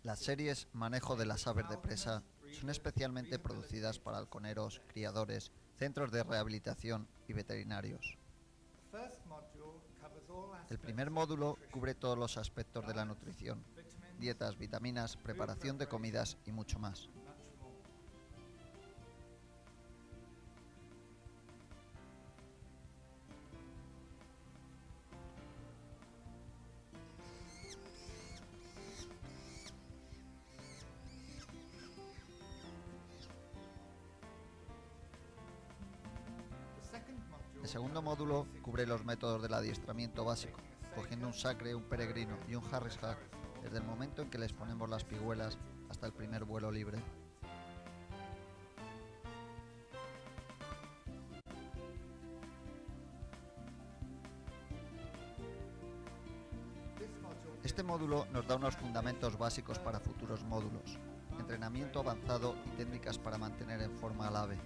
Las series Manejo de las aves de presa son especialmente producidas para halconeros, criadores, centros de rehabilitación y veterinarios. El primer módulo cubre todos los aspectos de la nutrición: dietas, vitaminas, preparación de comidas y mucho más. El segundo módulo cubre los métodos del adiestramiento básico, cogiendo un sacre, un peregrino y un Harris Hack desde el momento en que les ponemos las piguelas hasta el primer vuelo libre. Este módulo nos da unos fundamentos básicos para futuros módulos, entrenamiento avanzado y técnicas para mantener en forma al ave.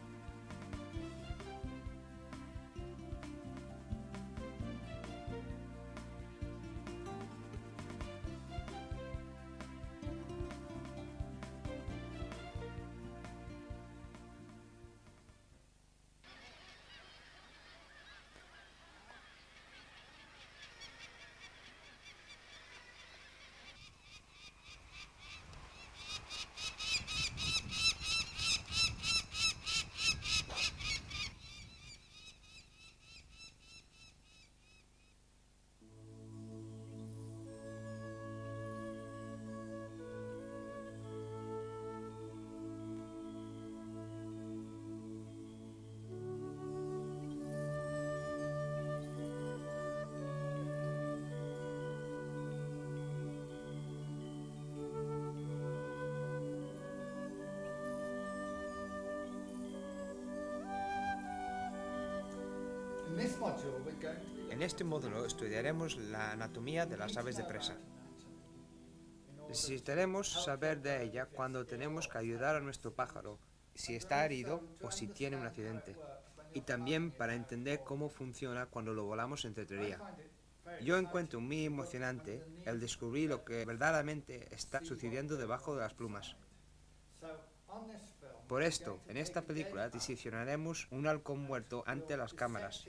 En este módulo estudiaremos la anatomía de las aves de presa. Necesitaremos saber de ella cuando tenemos que ayudar a nuestro pájaro, si está herido o si tiene un accidente, y también para entender cómo funciona cuando lo volamos en tetería. Yo encuentro muy emocionante el descubrir lo que verdaderamente está sucediendo debajo de las plumas. Por esto, en esta película diseccionaremos un halcón muerto ante las cámaras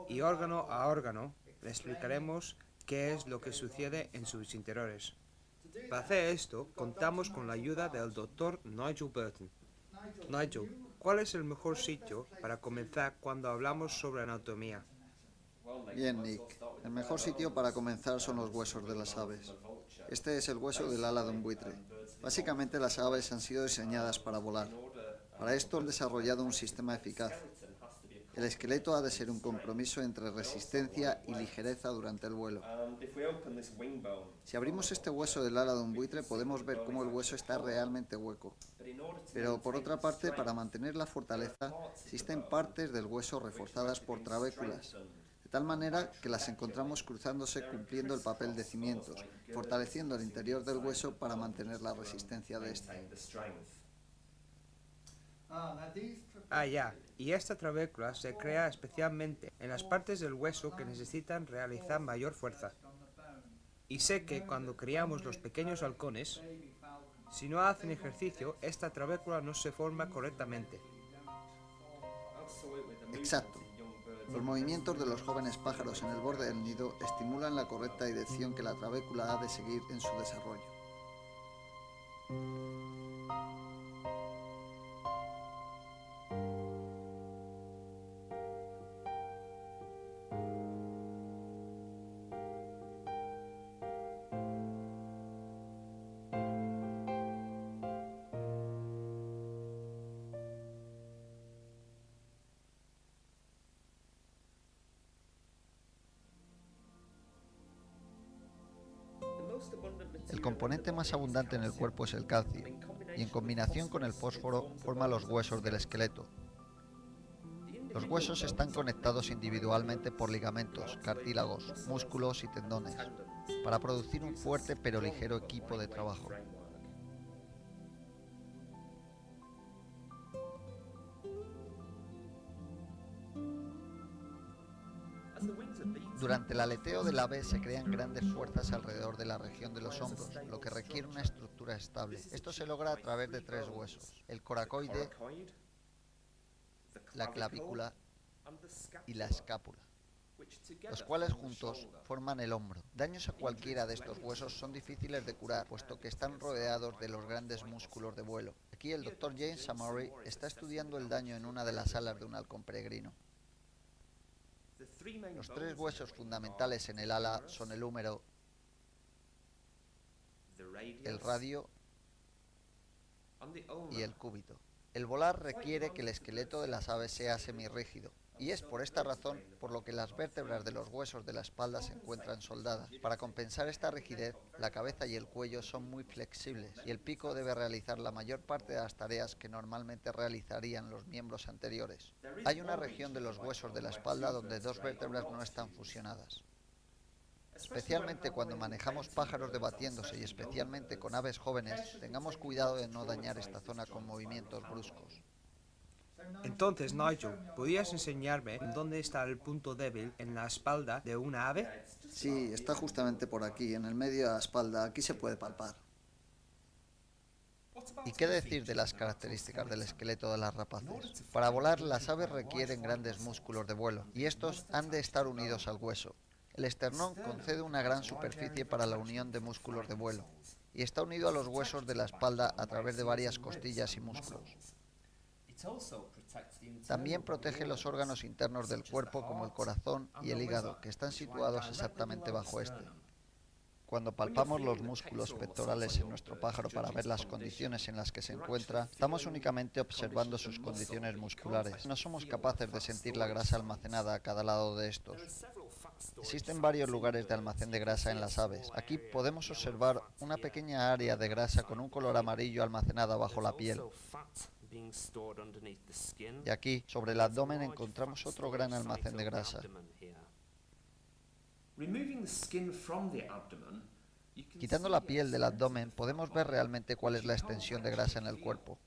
y órgano a órgano le explicaremos qué es lo que sucede en sus interiores. Para hacer esto, contamos con la ayuda del Dr. Nigel Burton. Nigel, ¿cuál es el mejor sitio para comenzar cuando hablamos sobre anatomía? Bien, Nick. El mejor sitio para comenzar son los huesos de las aves. Este es el hueso del ala de un buitre. Básicamente las aves han sido diseñadas para volar. Para esto han desarrollado un sistema eficaz. El esqueleto ha de ser un compromiso entre resistencia y ligereza durante el vuelo. Si abrimos este hueso del ala de un buitre podemos ver cómo el hueso está realmente hueco. Pero por otra parte, para mantener la fortaleza, existen partes del hueso reforzadas por trabéculas, de tal manera que las encontramos cruzándose cumpliendo el papel de cimientos, fortaleciendo el interior del hueso para mantener la resistencia de este. Ya, y esta trabécula se crea especialmente en las partes del hueso que necesitan realizar mayor fuerza. Y sé que cuando criamos los pequeños halcones, si no hacen ejercicio, esta trabécula no se forma correctamente. Exacto. Los movimientos de los jóvenes pájaros en el borde del nido estimulan la correcta dirección que la trabécula ha de seguir en su desarrollo. El componente más abundante en el cuerpo es el calcio, y en combinación con el fósforo forma los huesos del esqueleto. Los huesos están conectados individualmente por ligamentos, cartílagos, músculos y tendones, para producir un fuerte pero ligero equipo de trabajo. Durante el aleteo del ave se crean grandes fuerzas alrededor de la región de los hombros, lo que requiere una estructura estable. Esto se logra a través de 3 huesos: el coracoide, la clavícula y la escápula, los cuales juntos forman el hombro. Daños a cualquiera de estos huesos son difíciles de curar, puesto que están rodeados de los grandes músculos de vuelo. Aquí el Dr. James Amory está estudiando el daño en una de las alas de un halcón peregrino. Los 3 huesos fundamentales en el ala son el húmero, el radio y el cúbito. El volar requiere que el esqueleto de las aves sea semirrígido, y es por esta razón por lo que las vértebras de los huesos de la espalda se encuentran soldadas. Para compensar esta rigidez, la cabeza y el cuello son muy flexibles, y el pico debe realizar la mayor parte de las tareas que normalmente realizarían los miembros anteriores. Hay una región de los huesos de la espalda donde 2 vértebras no están fusionadas. Especialmente cuando manejamos pájaros debatiéndose y especialmente con aves jóvenes, tengamos cuidado de no dañar esta zona con movimientos bruscos. Entonces, Nigel, ¿podrías enseñarme dónde está el punto débil en la espalda de una ave? Sí, está justamente por aquí, en el medio de la espalda. Aquí se puede palpar. ¿Y qué decir de las características del esqueleto de las rapaces? Para volar, las aves requieren grandes músculos de vuelo, y estos han de estar unidos al hueso. El esternón concede una gran superficie para la unión de músculos de vuelo, y está unido a los huesos de la espalda a través de varias costillas y músculos. También protege los órganos internos del cuerpo como el corazón y el hígado, que están situados exactamente bajo este. Cuando palpamos los músculos pectorales en nuestro pájaro para ver las condiciones en las que se encuentra, estamos únicamente observando sus condiciones musculares. No somos capaces de sentir la grasa almacenada a cada lado de estos. Existen varios lugares de almacén de grasa en las aves. Aquí podemos observar una pequeña área de grasa con un color amarillo almacenada bajo la piel. Y aquí, sobre el abdomen, encontramos otro gran almacén de grasa. Quitando la piel del abdomen, podemos ver realmente cuál es la extensión de grasa en el cuerpo.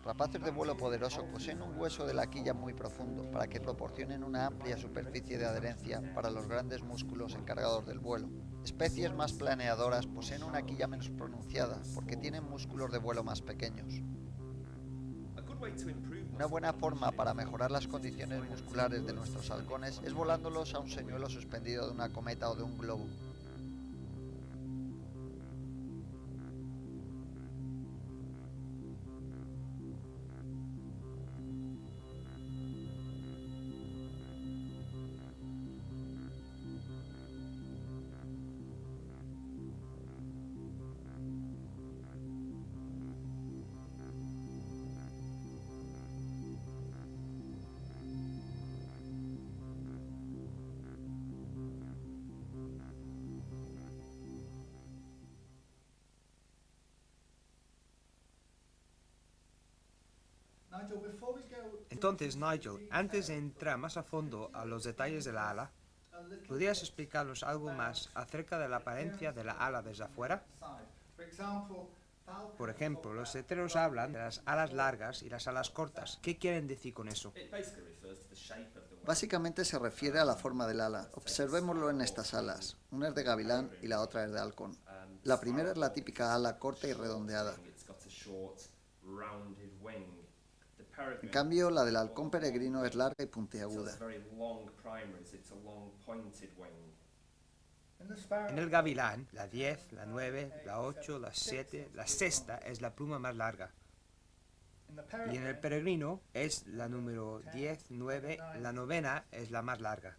Rapaces de vuelo poderoso poseen un hueso de la quilla muy profundo para que proporcionen una amplia superficie de adherencia para los grandes músculos encargados del vuelo. Especies más planeadoras poseen una quilla menos pronunciada porque tienen músculos de vuelo más pequeños. Una buena forma para mejorar las condiciones musculares de nuestros halcones es volándolos a un señuelo suspendido de una cometa o de un globo. Entonces, Nigel, antes de entrar más a fondo a los detalles de la ala, ¿podrías explicarnos algo más acerca de la apariencia de la ala desde afuera? Por ejemplo, los heteros hablan de las alas largas y las alas cortas. ¿Qué quieren decir con eso? Básicamente se refiere a la forma del ala. Observémoslo en estas alas. Una es de gavilán y la otra es de halcón. La primera es la típica ala corta y redondeada. En cambio, la del halcón peregrino es larga y puntiaguda. En el gavilán, la 10, la 9, la 8, la 7, la sexta es la pluma más larga. Y en el peregrino es la número 10, 9, la novena es la más larga.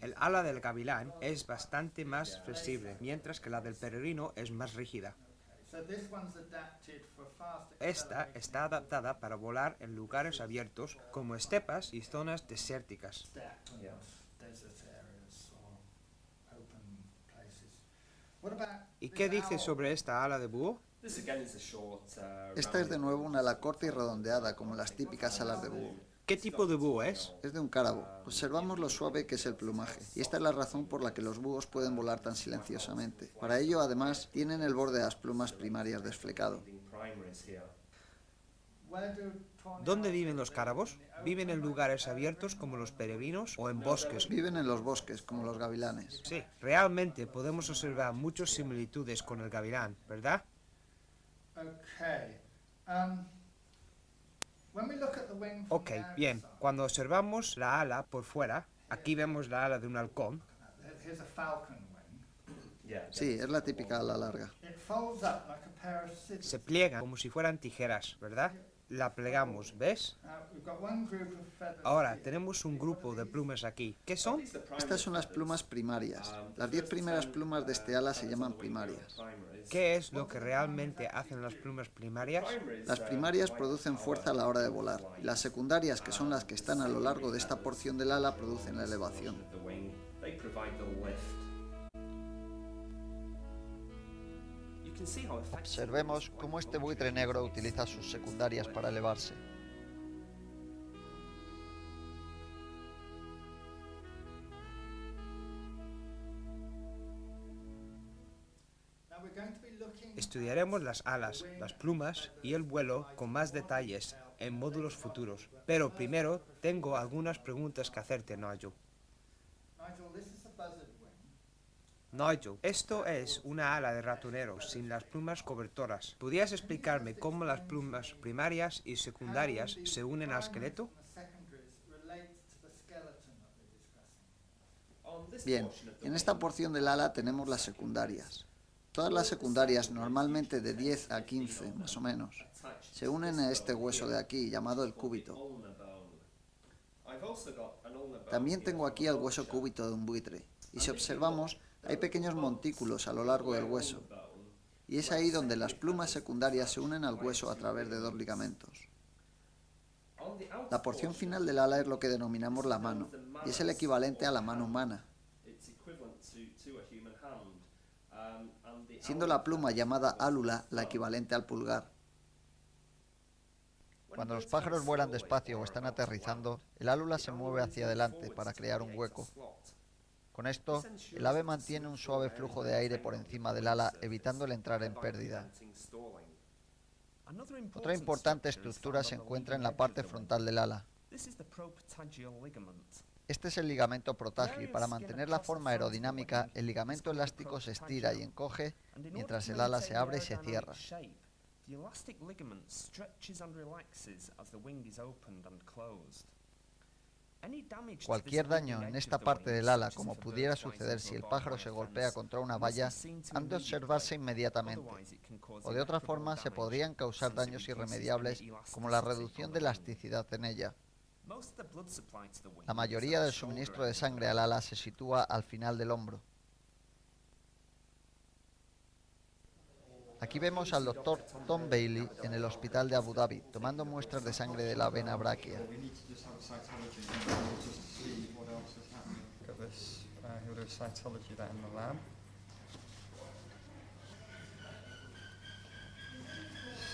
El ala del gavilán es bastante más flexible, mientras que la del peregrino es más rígida. Esta está adaptada para volar en lugares abiertos como estepas y zonas desérticas. ¿Y qué dices sobre esta ala de búho? Esta es de nuevo una ala corta y redondeada, como las típicas alas de búho. ¿Qué tipo de búho es? Es de un cárabo. Observamos lo suave que es el plumaje, y esta es la razón por la que los búhos pueden volar tan silenciosamente. Para ello, además, tienen el borde de las plumas primarias desflecado. ¿Dónde viven los cárabos? ¿Viven en lugares abiertos como los peregrinos o en bosques? Viven en los bosques, como los gavilanes. Sí, realmente podemos observar muchas similitudes con el gavilán, ¿verdad? Ok, bien. Cuando observamos la ala por fuera, aquí vemos la ala de un halcón. Sí, es la típica ala larga. Se pliega como si fueran tijeras, ¿verdad? La plegamos, ¿ves? Ahora tenemos un grupo de plumas aquí. ¿Qué son? Estas son las plumas primarias. Las 10 primeras plumas de este ala se llaman primarias. ¿Qué es lo que realmente hacen las plumas primarias? Las primarias producen fuerza a la hora de volar, y las secundarias, que son las que están a lo largo de esta porción del ala, producen la elevación. Observemos cómo este buitre negro utiliza sus secundarias para elevarse. Estudiaremos las alas, las plumas y el vuelo con más detalles en módulos futuros. Pero primero tengo algunas preguntas que hacerte, Nigel. Nigel, esto es una ala de ratonero sin las plumas cobertoras. ¿Podrías explicarme cómo las plumas primarias y secundarias se unen al esqueleto? Bien, en esta porción del ala tenemos las secundarias. Todas las secundarias, normalmente de 10 a 15 más o menos, se unen a este hueso de aquí, llamado el cúbito. También tengo aquí el hueso cúbito de un buitre, y si observamos, hay pequeños montículos a lo largo del hueso, y es ahí donde las plumas secundarias se unen al hueso a través de 2 ligamentos. La porción final del ala es lo que denominamos la mano, y es el equivalente a la mano humana, siendo la pluma llamada álula la equivalente al pulgar. Cuando los pájaros vuelan despacio o están aterrizando, el álula se mueve hacia adelante para crear un hueco. Con esto, el ave mantiene un suave flujo de aire por encima del ala, evitando el entrar en pérdida. Otra importante estructura se encuentra en la parte frontal del ala. Este es el ligamento protagio y para mantener la forma aerodinámica, el ligamento elástico se estira y encoge mientras el ala se abre y se cierra. Cualquier daño en esta parte del ala, como pudiera suceder si el pájaro se golpea contra una valla, han de observarse inmediatamente, o de otra forma se podrían causar daños irremediables como la reducción de elasticidad en ella. La mayoría del suministro de sangre al ala se sitúa al final del hombro. Aquí vemos al Dr. Tom Bailey en el hospital de Abu Dhabi, tomando muestras de sangre de la vena bráquea.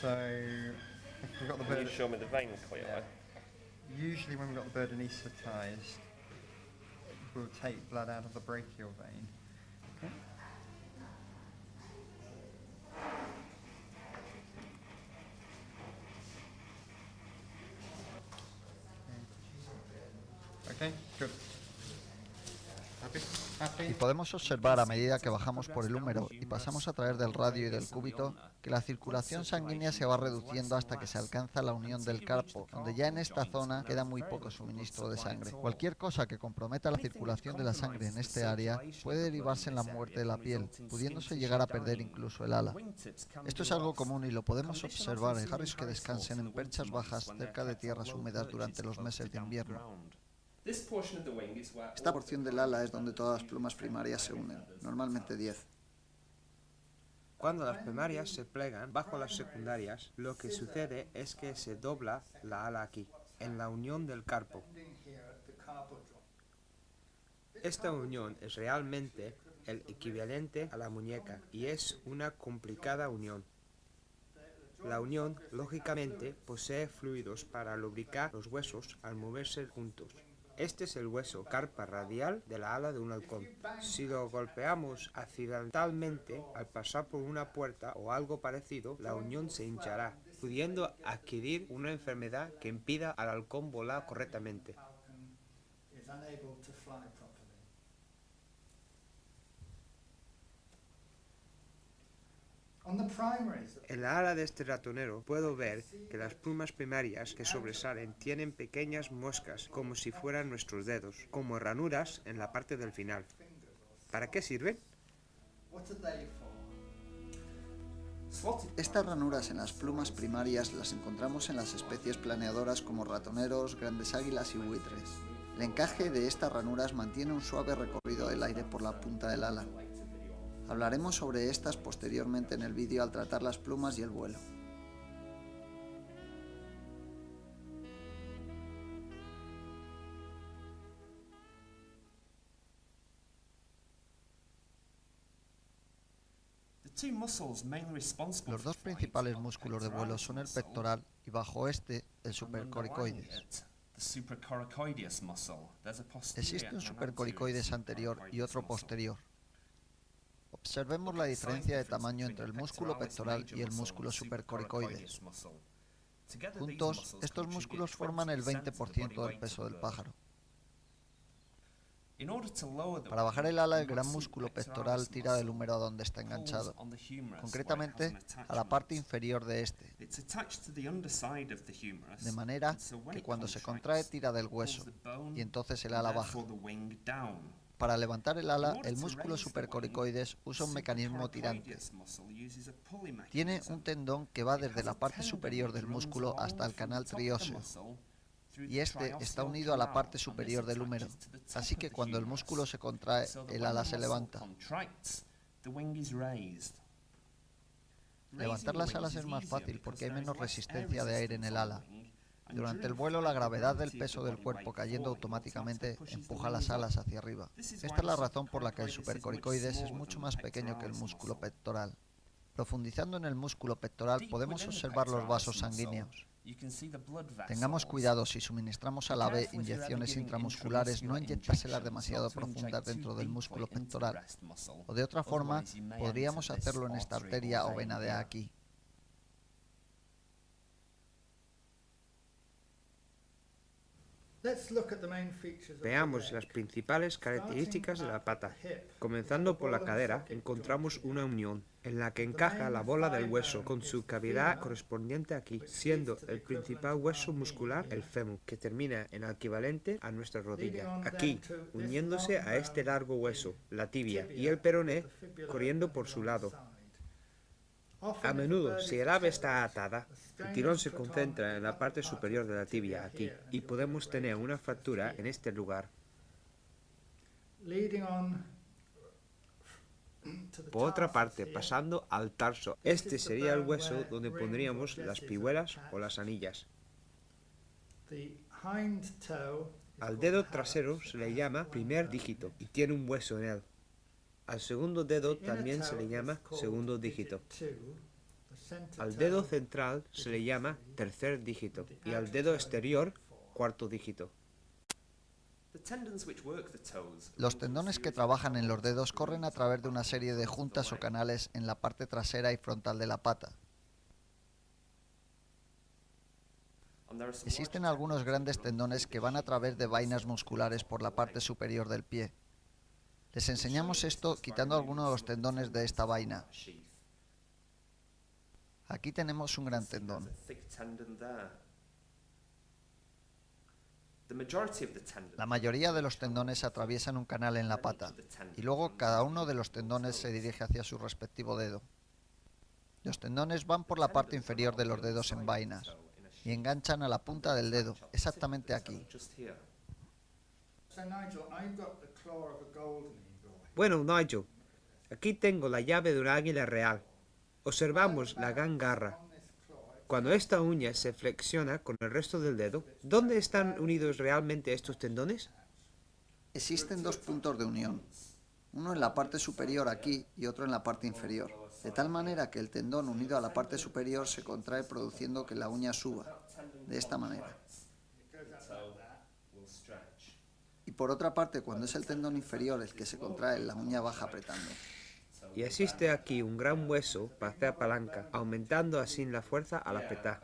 Can you show me the vein clearly? Usually when we've got the bird anaesthetised, we'll take blood out of the brachial vein. Okay. Okay, good. Y podemos observar a medida que bajamos por el húmero y pasamos a través del radio y del cúbito que la circulación sanguínea se va reduciendo hasta que se alcanza la unión del carpo, donde ya en esta zona queda muy poco suministro de sangre. Cualquier cosa que comprometa la circulación de la sangre en este área puede derivarse en la muerte de la piel, pudiéndose llegar a perder incluso el ala. Esto es algo común y lo podemos observar en pájaros que descansen en perchas bajas cerca de tierras húmedas durante los meses de invierno. Esta porción del ala es donde todas las plumas primarias se unen, normalmente 10. Cuando las primarias se plegan bajo las secundarias, lo que sucede es que se dobla la ala aquí, en la unión del carpo. Esta unión es realmente el equivalente a la muñeca y es una complicada unión. La unión, lógicamente, posee fluidos para lubricar los huesos al moverse juntos. Este es el hueso carpa radial de la ala de un halcón. Si lo golpeamos accidentalmente al pasar por una puerta o algo parecido, la unión se hinchará. pudiendo adquirir una enfermedad que impida al halcón volar correctamente. En la ala de este ratonero puedo ver que las plumas primarias que sobresalen tienen pequeñas muescas, como si fueran nuestros dedos, como ranuras en la parte del final. ¿Para qué sirven? Estas ranuras en las plumas primarias las encontramos en las especies planeadoras como ratoneros, grandes águilas y buitres. El encaje de estas ranuras mantiene un suave recorrido del aire por la punta del ala. Hablaremos sobre estas posteriormente en el vídeo al tratar las plumas y el vuelo. Los dos principales músculos de vuelo son el pectoral y bajo este el supercoricoides. Existe un supercoricoides anterior y otro posterior. Observemos la diferencia de tamaño entre el músculo pectoral y el músculo supercoricoides. Juntos, estos músculos forman el 20% del peso del pájaro. Para bajar el ala, el gran músculo pectoral tira del húmero a donde está enganchado, concretamente a la parte inferior de este, de manera que cuando se contrae tira del hueso, y entonces el ala baja. Para levantar el ala, el músculo supercoricoides usa un mecanismo tirante. Tiene un tendón que va desde la parte superior del músculo hasta el canal trióseo, y este está unido a la parte superior del húmero, así que cuando el músculo se contrae, el ala se levanta. Levantar las alas es más fácil porque hay menos resistencia de aire en el ala. Durante el vuelo, la gravedad del peso del cuerpo cayendo automáticamente empuja las alas hacia arriba. Esta es la razón por la que el supercoricoides es mucho más pequeño que el músculo pectoral. Profundizando en el músculo pectoral podemos observar los vasos sanguíneos. Tengamos cuidado si suministramos al ave inyecciones intramusculares, no inyectárselas demasiado profundas dentro del músculo pectoral, o de otra forma podríamos hacerlo en esta arteria o vena de aquí. Veamos las principales características de la pata. Comenzando por la cadera, encontramos una unión, en la que encaja la bola del hueso con su cavidad correspondiente aquí, siendo el principal hueso muscular el fémur, que termina en equivalente a nuestra rodilla. Aquí, uniéndose a este largo hueso, la tibia, y el peroné corriendo por su lado. A menudo, si el ave está atada, el tirón se concentra en la parte superior de la tibia, aquí, y podemos tener una fractura en este lugar. Por otra parte, pasando al tarso, este sería el hueso donde pondríamos las pihuelas o las anillas. Al dedo trasero se le llama primer dígito y tiene un hueso en él. Al segundo dedo también se le llama segundo dígito. Al dedo central se le llama tercer dígito y al dedo exterior cuarto dígito. Los tendones que trabajan en los dedos corren a través de una serie de juntas o canales en la parte trasera y frontal de la pata. Existen algunos grandes tendones que van a través de vainas musculares por la parte superior del pie. Les enseñamos esto quitando algunos de los tendones de esta vaina. Aquí tenemos un gran tendón. La mayoría de los tendones atraviesan un canal en la pata y luego cada uno de los tendones se dirige hacia su respectivo dedo. Los tendones van por la parte inferior de los dedos en vainas y enganchan a la punta del dedo, exactamente aquí. Bueno, Nigel, aquí tengo la llave de un águila real. Observamos la gran garra. Cuando esta uña se flexiona con el resto del dedo, ¿dónde están unidos realmente estos tendones? Existen dos puntos de unión, uno en la parte superior aquí y otro en la parte inferior, de tal manera que el tendón unido a la parte superior se contrae produciendo que la uña suba, de esta manera. Y por otra parte, cuando es el tendón inferior el que se contrae, la uña baja apretando. Y existe aquí un gran hueso para hacer palanca, aumentando así la fuerza al apretar.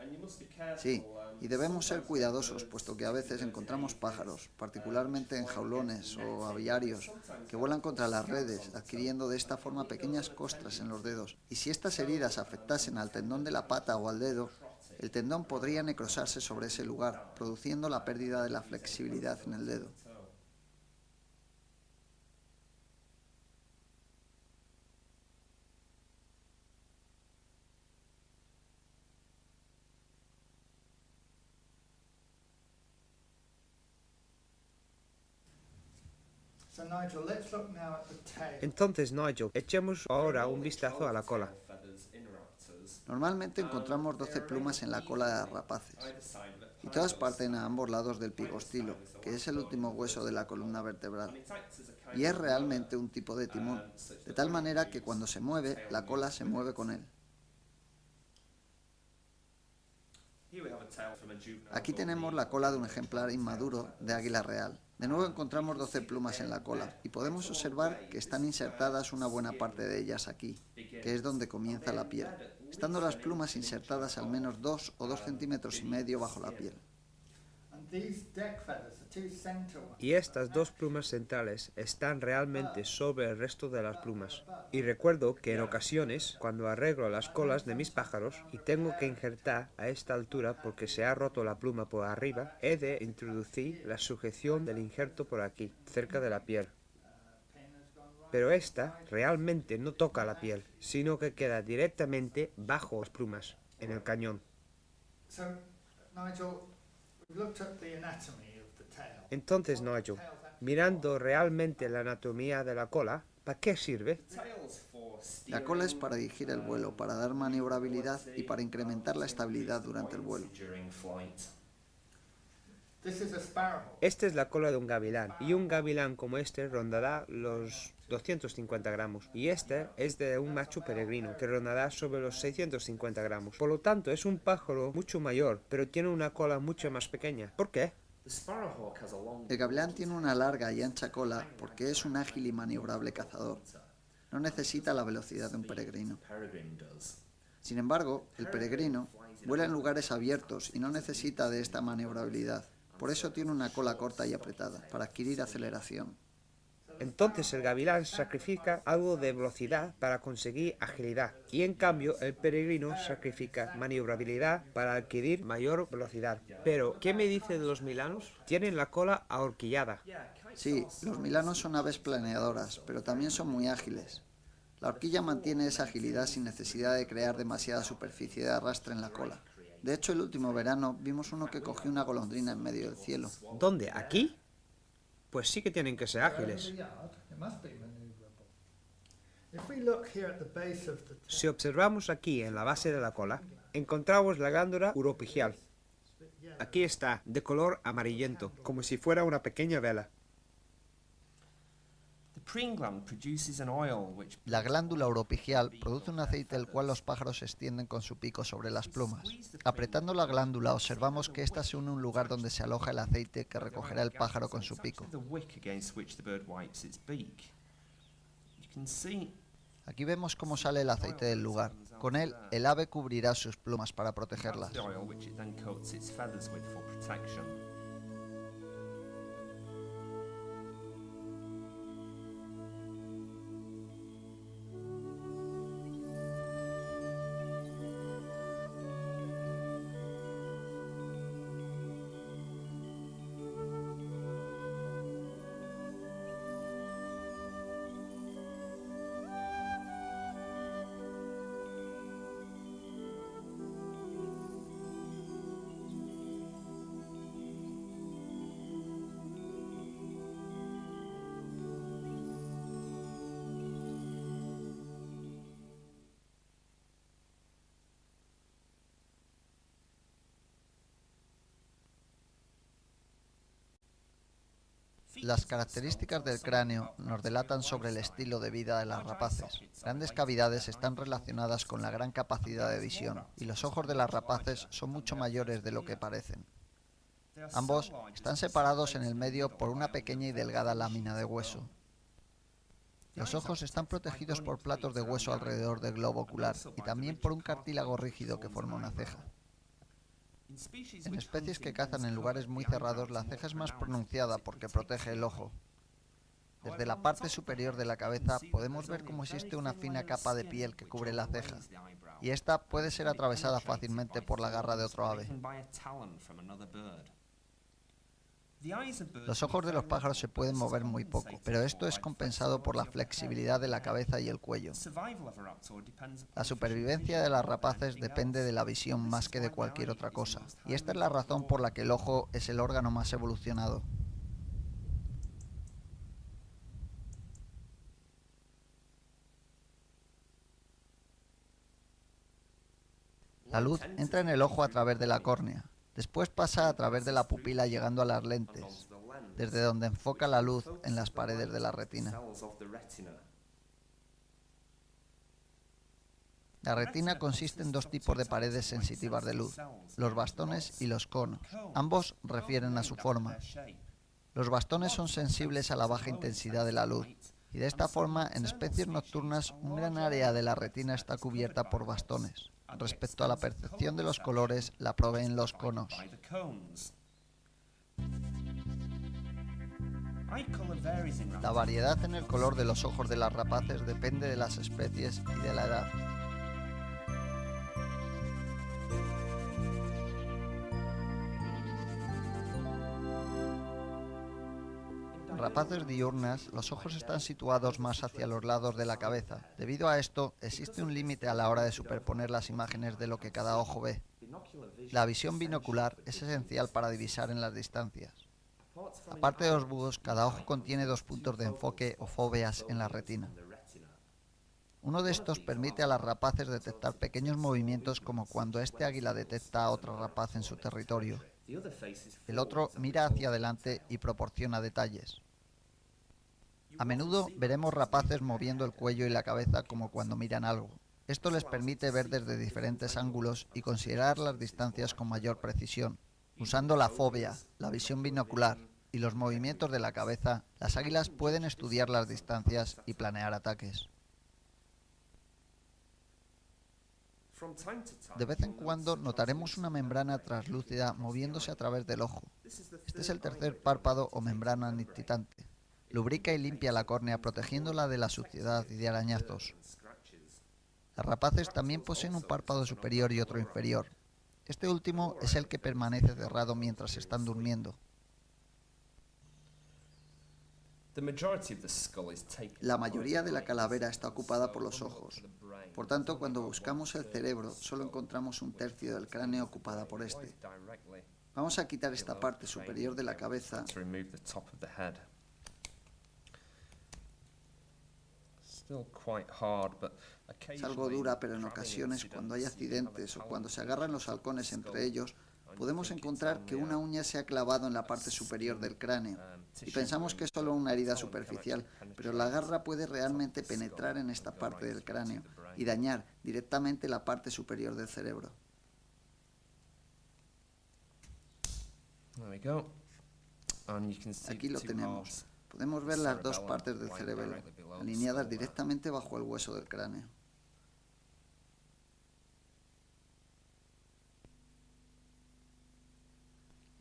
Sí, y debemos ser cuidadosos, puesto que a veces encontramos pájaros, particularmente en jaulones o aviarios, que vuelan contra las redes, adquiriendo de esta forma pequeñas costras en los dedos. Y si estas heridas afectasen al tendón de la pata o al dedo, el tendón podría necrosarse sobre ese lugar, produciendo la pérdida de la flexibilidad en el dedo. Entonces, Nigel, echemos ahora un vistazo a la cola. Normalmente encontramos 12 plumas en la cola de las rapaces, y todas parten a ambos lados del pigostilo, que es el último hueso de la columna vertebral. Y es realmente un tipo de timón, de tal manera que cuando se mueve, la cola se mueve con él. Aquí tenemos la cola de un ejemplar inmaduro de águila real. De nuevo encontramos 12 plumas en la cola y podemos observar que están insertadas una buena parte de ellas aquí, que es donde comienza la piel, estando las plumas insertadas al menos 2 o 2,5 centímetros bajo la piel. Y estas dos plumas centrales están realmente sobre el resto de las plumas. Y recuerdo que en ocasiones, cuando arreglo las colas de mis pájaros y tengo que injertar a esta altura porque se ha roto la pluma por arriba, he de introducir la sujeción del injerto por aquí, cerca de la piel. Pero esta realmente no toca la piel, sino que queda directamente bajo las plumas, en el cañón. Entonces, Nigel, mirando realmente la anatomía de la cola, ¿para qué sirve? La cola es para dirigir el vuelo, para dar maniobrabilidad y para incrementar la estabilidad durante el vuelo. Esta es la cola de un gavilán, y un gavilán como este rondará los 250 gramos, y este es de un macho peregrino, que rondará sobre los 650 gramos. Por lo tanto, es un pájaro mucho mayor, pero tiene una cola mucho más pequeña. ¿Por qué? El gavilán tiene una larga y ancha cola porque es un ágil y maniobrable cazador. No necesita la velocidad de un peregrino. Sin embargo, el peregrino vuela en lugares abiertos y no necesita de esta maniobrabilidad. Por eso tiene una cola corta y apretada, para adquirir aceleración. Entonces el gavilán sacrifica algo de velocidad para conseguir agilidad, y en cambio el peregrino sacrifica maniobrabilidad para adquirir mayor velocidad. Pero, ¿qué me dice de los milanos? Tienen la cola ahorquillada. Sí, los milanos son aves planeadoras, pero también son muy ágiles. La horquilla mantiene esa agilidad sin necesidad de crear demasiada superficie de arrastre en la cola. De hecho, el último verano vimos uno que cogió una golondrina en medio del cielo. ¿Dónde? ¿Aquí? Pues sí que tienen que ser ágiles. Si observamos aquí en la base de la cola, encontramos la glándula uropigial. Aquí está, de color amarillento, como si fuera una pequeña vela. La glándula uropigial produce un aceite el cual los pájaros extienden con su pico sobre las plumas. Apretando la glándula observamos que ésta se une a un lugar donde se aloja el aceite que recogerá el pájaro con su pico. Aquí vemos cómo sale el aceite del lugar. Con él, el ave cubrirá sus plumas para protegerlas. Las características del cráneo nos delatan sobre el estilo de vida de las rapaces. Grandes cavidades están relacionadas con la gran capacidad de visión, y los ojos de las rapaces son mucho mayores de lo que parecen. Ambos están separados en el medio por una pequeña y delgada lámina de hueso. Los ojos están protegidos por platos de hueso alrededor del globo ocular y también por un cartílago rígido que forma una ceja. En especies que cazan en lugares muy cerrados, la ceja es más pronunciada porque protege el ojo. Desde la parte superior de la cabeza podemos ver cómo existe una fina capa de piel que cubre la ceja, y esta puede ser atravesada fácilmente por la garra de otro ave. Los ojos de los pájaros se pueden mover muy poco, pero esto es compensado por la flexibilidad de la cabeza y el cuello. La supervivencia de las rapaces depende de la visión más que de cualquier otra cosa, y esta es la razón por la que el ojo es el órgano más evolucionado. La luz entra en el ojo a través de la córnea, después pasa a través de la pupila llegando a las lentes, desde donde enfoca la luz en las paredes de la retina. La retina consiste en dos tipos de paredes sensitivas de luz, los bastones y los conos. Ambos refieren a su forma. Los bastones son sensibles a la baja intensidad de la luz, y de esta forma, en especies nocturnas, un gran área de la retina está cubierta por bastones. Respecto a la percepción de los colores, la proveen los conos. La variedad en el color de los ojos de las rapaces depende de las especies y de la edad. En rapaces diurnas, los ojos están situados más hacia los lados de la cabeza. Debido a esto, existe un límite a la hora de superponer las imágenes de lo que cada ojo ve. La visión binocular es esencial para divisar en las distancias. Aparte de los búhos, cada ojo contiene dos puntos de enfoque o fóveas en la retina. Uno de estos permite a las rapaces detectar pequeños movimientos como cuando este águila detecta a otra rapaz en su territorio. El otro mira hacia adelante y proporciona detalles. A menudo veremos rapaces moviendo el cuello y la cabeza como cuando miran algo. Esto les permite ver desde diferentes ángulos y considerar las distancias con mayor precisión. Usando la fóvea, la visión binocular y los movimientos de la cabeza, las águilas pueden estudiar las distancias y planear ataques. De vez en cuando notaremos una membrana translúcida moviéndose a través del ojo. Este es el tercer párpado o membrana nictitante. Lubrica y limpia la córnea protegiéndola de la suciedad y de arañazos. Las rapaces también poseen un párpado superior y otro inferior. Este último es el que permanece cerrado mientras están durmiendo. La mayoría de la calavera está ocupada por los ojos. Por tanto, cuando buscamos el cerebro, solo encontramos un tercio del cráneo ocupada por este. Vamos a quitar esta parte superior de la cabeza. Es algo dura, pero en ocasiones, cuando hay accidentes o cuando se agarran los halcones entre ellos, podemos encontrar que una uña se ha clavado en la parte superior del cráneo. Y pensamos que es solo una herida superficial, pero la garra puede realmente penetrar en esta parte del cráneo y dañar directamente la parte superior del cerebro. Aquí lo tenemos. Podemos ver las dos partes del cerebelo, alineadas directamente bajo el hueso del cráneo.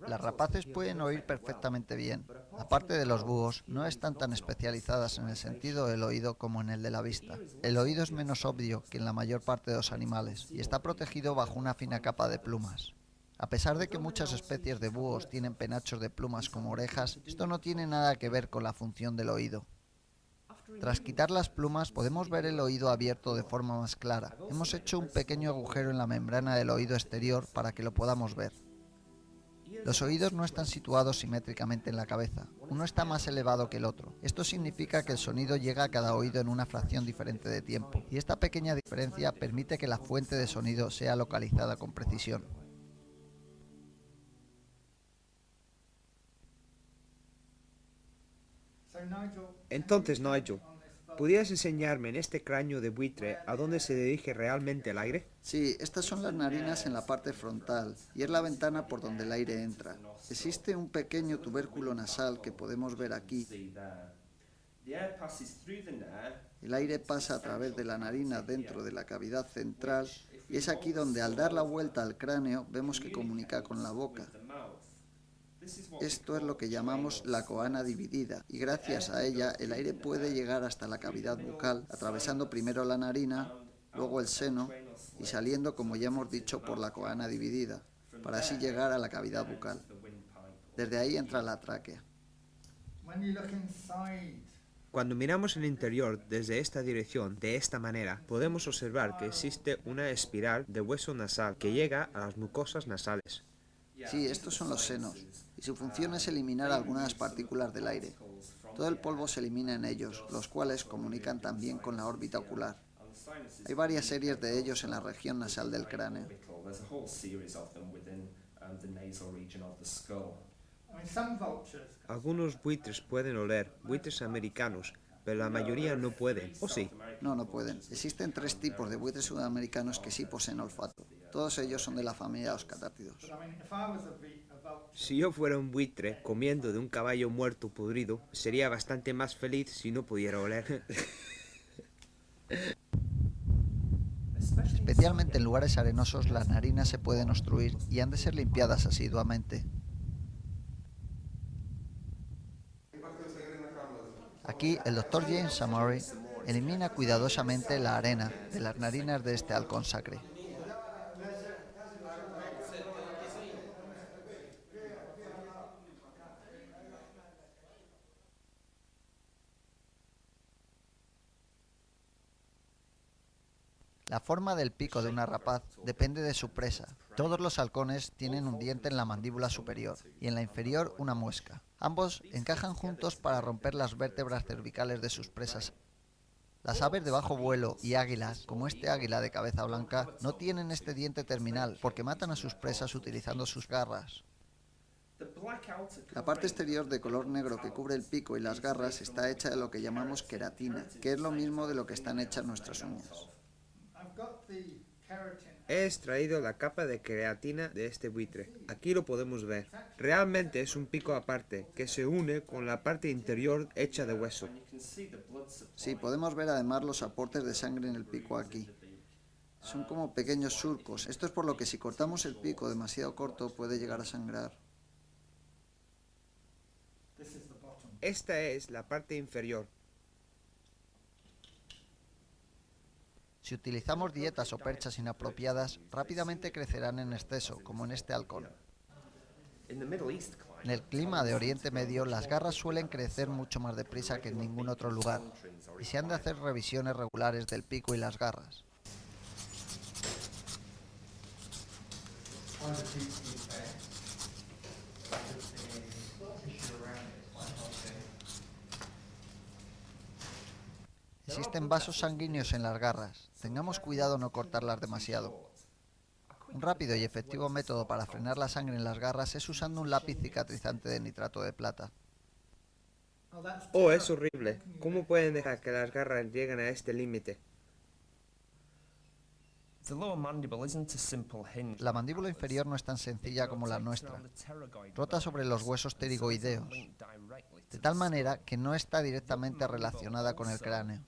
Las rapaces pueden oír perfectamente bien. Aparte de los búhos, no están tan especializadas en el sentido del oído como en el de la vista. El oído es menos obvio que en la mayor parte de los animales y está protegido bajo una fina capa de plumas. A pesar de que muchas especies de búhos tienen penachos de plumas como orejas, esto no tiene nada que ver con la función del oído. Tras quitar las plumas podemos ver el oído abierto de forma más clara. Hemos hecho un pequeño agujero en la membrana del oído exterior para que lo podamos ver. Los oídos no están situados simétricamente en la cabeza. Uno está más elevado que el otro. Esto significa que el sonido llega a cada oído en una fracción diferente de tiempo, y esta pequeña diferencia permite que la fuente de sonido sea localizada con precisión. Entonces, Nigel, ¿podrías enseñarme en este cráneo de buitre a dónde se dirige realmente el aire? Sí, estas son las narinas en la parte frontal y es la ventana por donde el aire entra. Existe un pequeño tubérculo nasal que podemos ver aquí. El aire pasa a través de la narina dentro de la cavidad central y es aquí donde al dar la vuelta al cráneo vemos que comunica con la boca. Esto es lo que llamamos la coana dividida y gracias a ella el aire puede llegar hasta la cavidad bucal, atravesando primero la narina, luego el seno y saliendo, como ya hemos dicho, por la coana dividida, para así llegar a la cavidad bucal. Desde ahí entra la tráquea. Cuando miramos el interior desde esta dirección, de esta manera, podemos observar que existe una espiral de hueso nasal que llega a las mucosas nasales. Sí, estos son los senos, y su función es eliminar algunas partículas del aire. Todo el polvo se elimina en ellos, los cuales comunican también con la órbita ocular. Hay varias series de ellos en la región nasal del cráneo. Algunos buitres pueden oler, buitres americanos, pero la mayoría no pueden, ¿o sí? No pueden. Existen 3 tipos de buitres sudamericanos que sí poseen olfato. Todos ellos son de la familia de los catártidos. Si yo fuera un buitre comiendo de un caballo muerto podrido, sería bastante más feliz si no pudiera oler. Especialmente en lugares arenosos, las narinas se pueden obstruir y han de ser limpiadas asiduamente. Aquí, el Dr. James Samori elimina cuidadosamente la arena de las narinas de este halcón sacre. La forma del pico de una rapaz depende de su presa. Todos los halcones tienen un diente en la mandíbula superior y en la inferior una muesca. Ambos encajan juntos para romper las vértebras cervicales de sus presas. Las aves de bajo vuelo y águilas, como este águila de cabeza blanca, no tienen este diente terminal porque matan a sus presas utilizando sus garras. La parte exterior de color negro que cubre el pico y las garras está hecha de lo que llamamos queratina, que es lo mismo de lo que están hechas nuestras uñas. He extraído la capa de queratina de este buitre. Aquí lo podemos ver. Realmente es un pico aparte, que se une con la parte interior hecha de hueso. Sí, podemos ver además los aportes de sangre en el pico aquí. Son como pequeños surcos. Esto es por lo que si cortamos el pico demasiado corto puede llegar a sangrar. Esta es la parte inferior. Si utilizamos dietas o perchas inapropiadas, rápidamente crecerán en exceso, como en este halcón. En el clima de Oriente Medio, las garras suelen crecer mucho más deprisa que en ningún otro lugar, y se han de hacer revisiones regulares del pico y las garras. Existen vasos sanguíneos en las garras. Tengamos cuidado no cortarlas demasiado. Un rápido y efectivo método para frenar la sangre en las garras es usando un lápiz cicatrizante de nitrato de plata. Oh, es horrible. ¿Cómo pueden dejar que las garras lleguen a este límite? La mandíbula inferior no es tan sencilla como la nuestra. Rota sobre los huesos pterigoideos, de tal manera que no está directamente relacionada con el cráneo.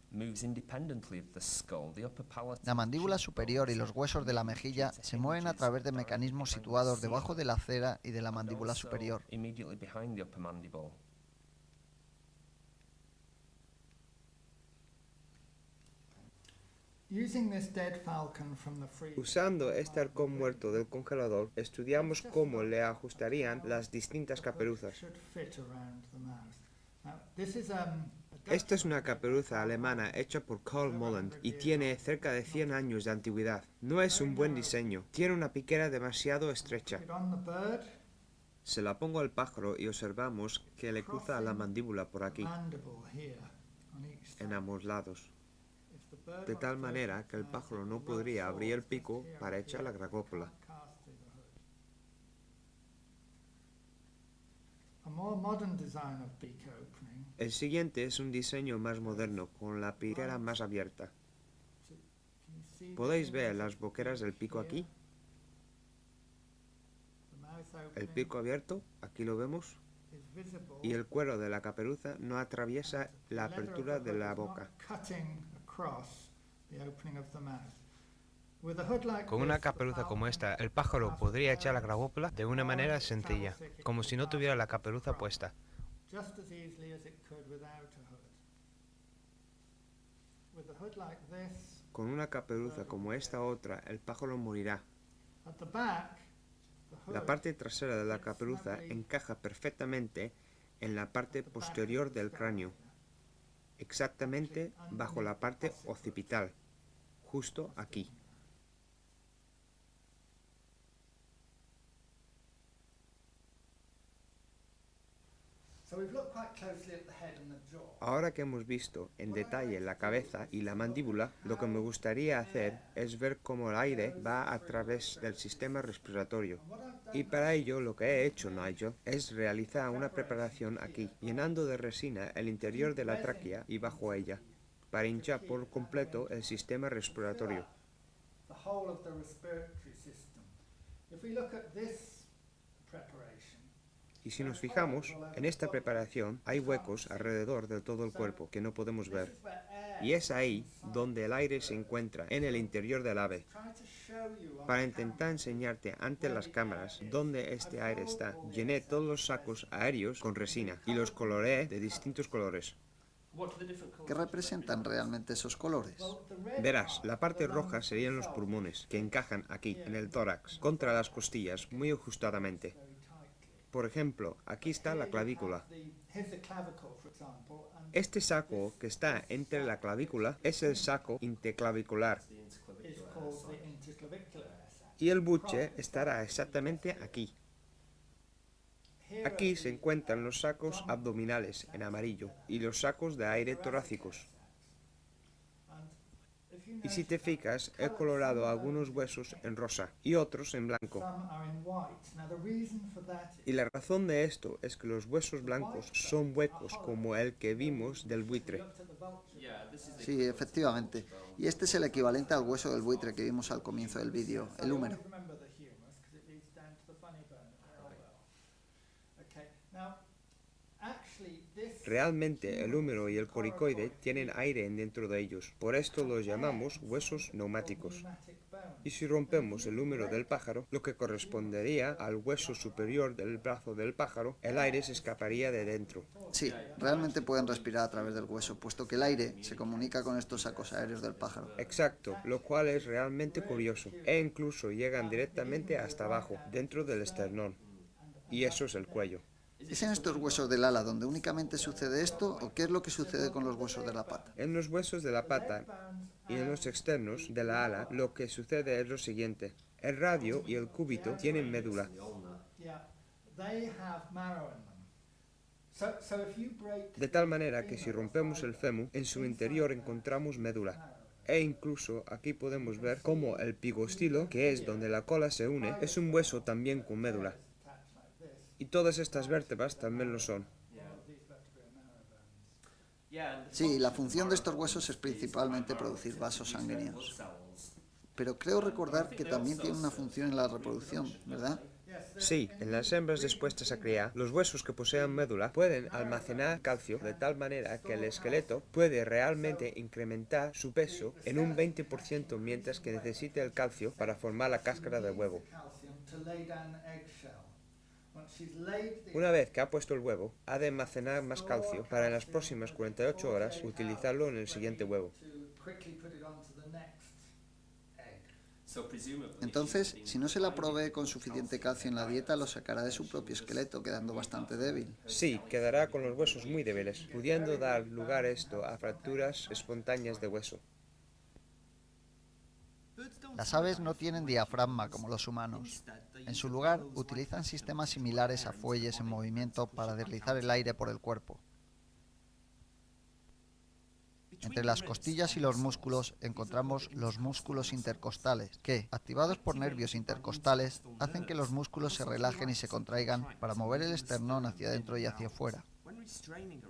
La mandíbula superior y los huesos de la mejilla se mueven a través de mecanismos situados debajo de la cera y de la mandíbula superior. Usando este halcón muerto del congelador, estudiamos cómo le ajustarían las distintas caperuzas. Esta es una caperuza alemana hecha por Carl Molland y tiene cerca de 100 años de antigüedad. No es un buen diseño, tiene una piquera demasiado estrecha. Se la pongo al pájaro y observamos que le cruza la mandíbula por aquí, en ambos lados, de tal manera que el pájaro no podría abrir el pico para echar la gragópola. El siguiente es un diseño más moderno, con la piquera más abierta. ¿Podéis ver las boqueras del pico aquí? El pico abierto, aquí lo vemos. y el cuero de la caperuza no atraviesa la apertura de la boca. Con una caperuza como esta, el pájaro podría echar la grabópola de una manera sencilla, como si no tuviera la caperuza puesta. Con una caperuza como esta otra, el pájaro morirá. La parte trasera de la caperuza encaja perfectamente en la parte posterior del cráneo, exactamente bajo la parte occipital, justo aquí. Ahora que hemos visto en detalle la cabeza y la mandíbula, lo que me gustaría hacer es ver cómo el aire va a través del sistema respiratorio. Y para ello lo que he hecho, Nigel, es realizar una preparación aquí, llenando de resina el interior de la tráquea y bajo ella, para hinchar por completo el sistema respiratorio. Y si nos fijamos, en esta preparación hay huecos alrededor de todo el cuerpo que no podemos ver. Y es ahí donde el aire se encuentra, en el interior del ave. Para intentar enseñarte ante las cámaras dónde este aire está, llené todos los sacos aéreos con resina y los coloreé de distintos colores. ¿Qué representan realmente esos colores? Verás, la parte roja serían los pulmones, que encajan aquí, en el tórax, contra las costillas, muy ajustadamente. Por ejemplo, aquí está la clavícula. Este saco que está entre la clavícula es el saco interclavicular. Y el buche estará exactamente aquí. Aquí se encuentran los sacos abdominales en amarillo y los sacos de aire torácicos. Y si te fijas, he colorado algunos huesos en rosa y otros en blanco. Y la razón de esto es que los huesos blancos son huecos como el que vimos del buitre. Sí, efectivamente. Y este es el equivalente al hueso del buitre que vimos al comienzo del vídeo, el húmero. Realmente el húmero y el coricoide tienen aire dentro de ellos, por esto los llamamos huesos neumáticos. Y si rompemos el húmero del pájaro, lo que correspondería al hueso superior del brazo del pájaro, el aire se escaparía de dentro. Sí, realmente pueden respirar a través del hueso, puesto que el aire se comunica con estos sacos aéreos del pájaro. Exacto, lo cual es realmente curioso, e incluso llegan directamente hasta abajo, dentro del esternón. Y eso es el cuello. ¿Es en estos huesos del ala donde únicamente sucede esto o qué es lo que sucede con los huesos de la pata? En los huesos de la pata y en los externos de la ala, lo que sucede es lo siguiente. El radio y el cúbito tienen médula. De tal manera que si rompemos el fémur, en su interior encontramos médula. E incluso aquí podemos ver cómo el pigostilo, que es donde la cola se une, es un hueso también con médula. Y todas estas vértebras también lo son. Sí, la función de estos huesos es principalmente producir vasos sanguíneos. Pero creo recordar que también tiene una función en la reproducción, ¿verdad? Sí, en las hembras dispuestas a criar, los huesos que poseen médula pueden almacenar calcio de tal manera que el esqueleto puede realmente incrementar su peso en un 20% mientras que necesite el calcio para formar la cáscara del huevo. Una vez que ha puesto el huevo, ha de almacenar más calcio para en las próximas 48 horas utilizarlo en el siguiente huevo. Entonces, si no se la provee con suficiente calcio en la dieta, lo sacará de su propio esqueleto, quedando bastante débil. Sí, quedará con los huesos muy débiles, pudiendo dar lugar esto a fracturas espontáneas de hueso. Las aves no tienen diafragma como los humanos. En su lugar, utilizan sistemas similares a fuelles en movimiento para deslizar el aire por el cuerpo. Entre las costillas y los músculos encontramos los músculos intercostales, que, activados por nervios intercostales, hacen que los músculos se relajen y se contraigan para mover el esternón hacia adentro y hacia afuera.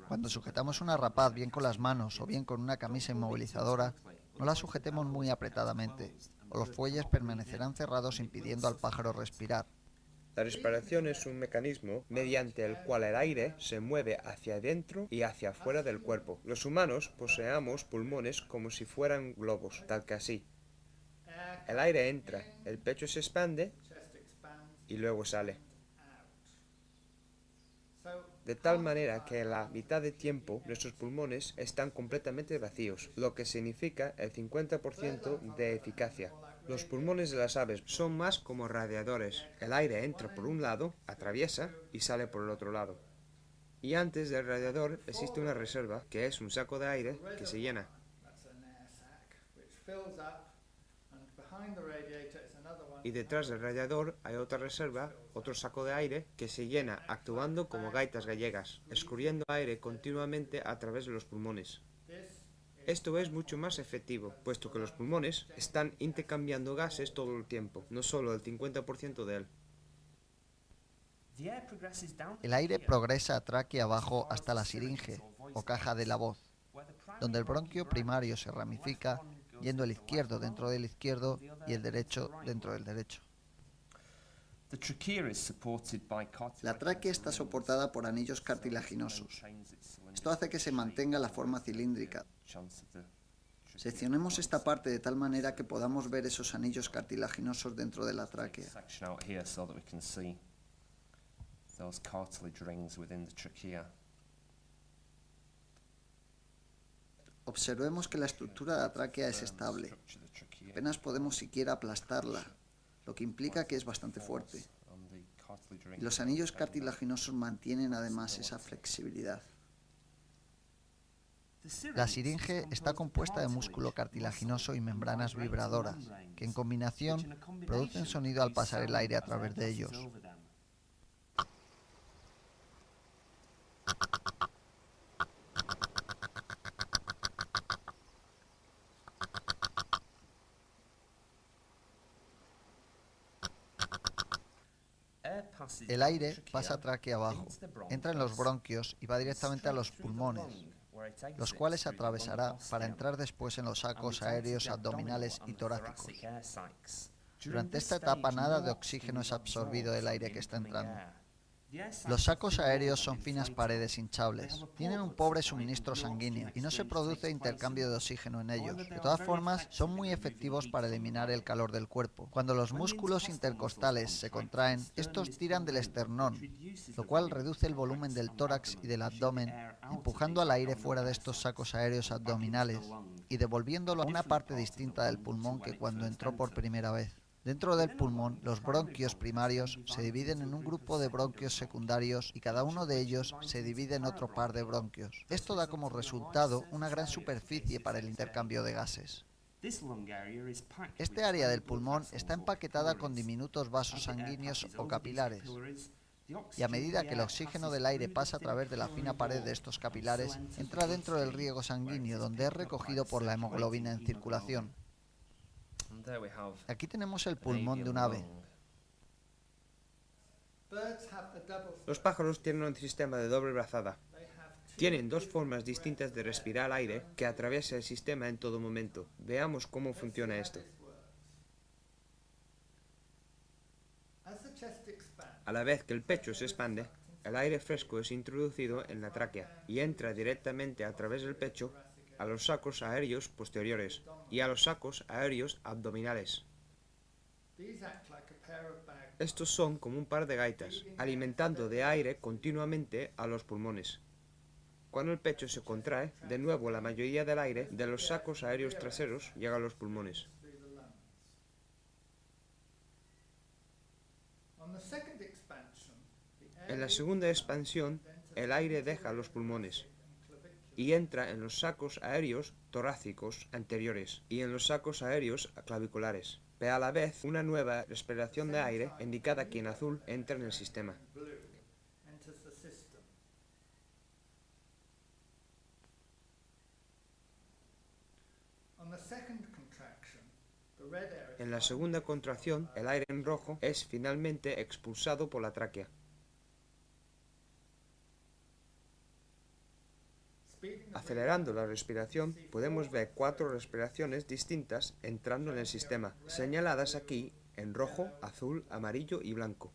Cuando sujetamos una rapaz bien con las manos o bien con una camisa inmovilizadora, no la sujetemos muy apretadamente, o los fuelles permanecerán cerrados impidiendo al pájaro respirar. La respiración es un mecanismo mediante el cual el aire se mueve hacia adentro y hacia afuera del cuerpo. Los humanos poseemos pulmones como si fueran globos, tal que así. El aire entra, el pecho se expande y luego sale. De tal manera que en la mitad de tiempo nuestros pulmones están completamente vacíos, lo que significa el 50% de eficacia. Los pulmones de las aves son más como radiadores. El aire entra por un lado, atraviesa y sale por el otro lado. Y antes del radiador existe una reserva, que es un saco de aire que se llena. Y detrás del radiador hay otra reserva, otro saco de aire, que se llena actuando como gaitas gallegas, escurriendo aire continuamente a través de los pulmones. Esto es mucho más efectivo, puesto que los pulmones están intercambiando gases todo el tiempo, no solo el 50% de él. El aire progresa a tráquea abajo hasta la siringe, o caja de la voz, donde el bronquio primario se ramifica, yendo el izquierdo dentro del izquierdo y el derecho dentro del derecho. La tráquea está soportada por anillos cartilaginosos. Esto hace que se mantenga la forma cilíndrica. Seccionemos esta parte de tal manera que podamos ver esos anillos cartilaginosos dentro de la tráquea. Observemos que la estructura de la tráquea es estable. Apenas podemos siquiera aplastarla, lo que implica que es bastante fuerte. Y los anillos cartilaginosos mantienen además esa flexibilidad. La siringe está compuesta de músculo cartilaginoso y membranas vibradoras, que en combinación producen sonido al pasar el aire a través de ellos. El aire pasa tráquea abajo, entra en los bronquios y va directamente a los pulmones, los cuales atravesará para entrar después en los sacos aéreos abdominales y torácicos. Durante esta etapa nada de oxígeno es absorbido del aire que está entrando. Los sacos aéreos son finas paredes hinchables, tienen un pobre suministro sanguíneo y no se produce intercambio de oxígeno en ellos. De todas formas, son muy efectivos para eliminar el calor del cuerpo. Cuando los músculos intercostales se contraen, estos tiran del esternón, lo cual reduce el volumen del tórax y del abdomen, empujando al aire fuera de estos sacos aéreos abdominales y devolviéndolo a una parte distinta del pulmón que cuando entró por primera vez. Dentro del pulmón, los bronquios primarios se dividen en un grupo de bronquios secundarios y cada uno de ellos se divide en otro par de bronquios. Esto da como resultado una gran superficie para el intercambio de gases. Este área del pulmón está empaquetada con diminutos vasos sanguíneos o capilares. Y a medida que el oxígeno del aire pasa a través de la fina pared de estos capilares, entra dentro del riego sanguíneo donde es recogido por la hemoglobina en circulación. Aquí tenemos el pulmón de un ave. Los pájaros tienen un sistema de doble brazada. Tienen dos formas distintas de respirar aire que atraviesa el sistema en todo momento. Veamos cómo funciona esto. A la vez que el pecho se expande, el aire fresco es introducido en la tráquea y entra directamente a través del pecho a los sacos aéreos posteriores y a los sacos aéreos abdominales. Estos son como un par de gaitas, alimentando de aire continuamente a los pulmones. Cuando el pecho se contrae, de nuevo la mayoría del aire de los sacos aéreos traseros llega a los pulmones. En la segunda expansión, el aire deja los pulmones y entra en los sacos aéreos torácicos anteriores y en los sacos aéreos claviculares. Pero a la vez, una nueva respiración de aire, indicada aquí en azul, entra en el sistema. En la segunda contracción, el aire en rojo es finalmente expulsado por la tráquea. Acelerando la respiración, podemos ver 4 respiraciones distintas entrando en el sistema, señaladas aquí en rojo, azul, amarillo y blanco.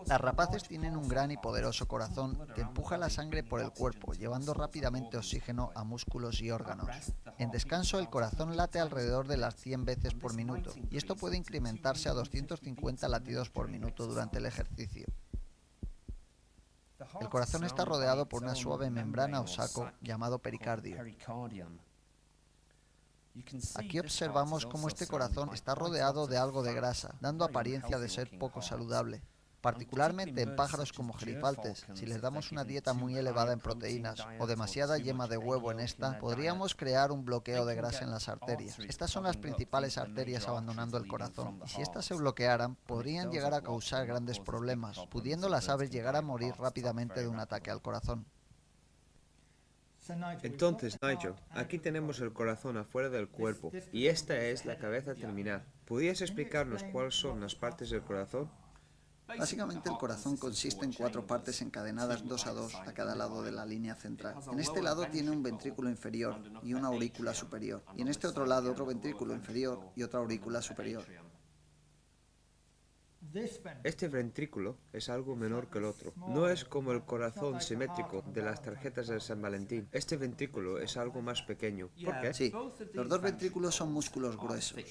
Las rapaces tienen un gran y poderoso corazón que empuja la sangre por el cuerpo, llevando rápidamente oxígeno a músculos y órganos. En descanso, el corazón late alrededor de las 100 veces por minuto, y esto puede incrementarse a 250 latidos por minuto durante el ejercicio. El corazón está rodeado por una suave membrana o saco llamado pericardio. Aquí observamos cómo este corazón está rodeado de algo de grasa, dando apariencia de ser poco saludable. Particularmente en pájaros como gerifaltes, si les damos una dieta muy elevada en proteínas o demasiada yema de huevo en esta, podríamos crear un bloqueo de grasa en las arterias. Estas son las principales arterias abandonando el corazón, y si estas se bloquearan, podrían llegar a causar grandes problemas, pudiendo las aves llegar a morir rápidamente de un ataque al corazón. Entonces, Nigel, aquí tenemos el corazón afuera del cuerpo, y esta es la cabeza terminal. ¿Podrías explicarnos cuáles son las partes del corazón? Básicamente el corazón consiste en 4 partes encadenadas 2 a 2 a cada lado de la línea central. En este lado tiene un ventrículo inferior y una aurícula superior, y en este otro lado otro ventrículo inferior y otra aurícula superior. Este ventrículo es algo menor que el otro. No es como el corazón simétrico de las tarjetas de San Valentín. Este ventrículo es algo más pequeño. ¿Por qué? Sí, los 2 ventrículos son músculos gruesos.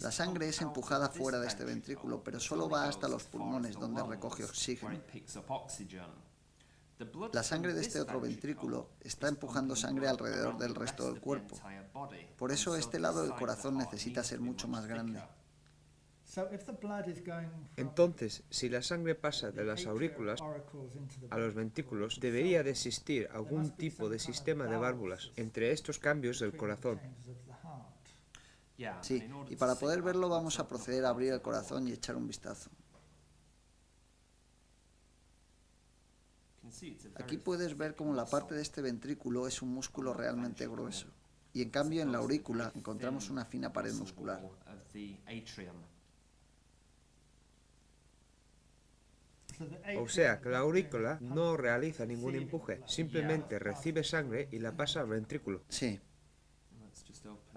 La sangre es empujada fuera de este ventrículo, pero solo va hasta los pulmones, donde recoge oxígeno. La sangre de este otro ventrículo está empujando sangre alrededor del resto del cuerpo. Por eso este lado del corazón necesita ser mucho más grande. Entonces, si la sangre pasa de las aurículas a los ventrículos, debería de existir algún tipo de sistema de válvulas entre estos cambios del corazón. Sí, y para poder verlo vamos a proceder a abrir el corazón y echar un vistazo. Aquí puedes ver cómo la parte de este ventrículo es un músculo realmente grueso, y en cambio en la aurícula encontramos una fina pared muscular. O sea, que la aurícula no realiza ningún empuje, simplemente recibe sangre y la pasa al ventrículo. Sí.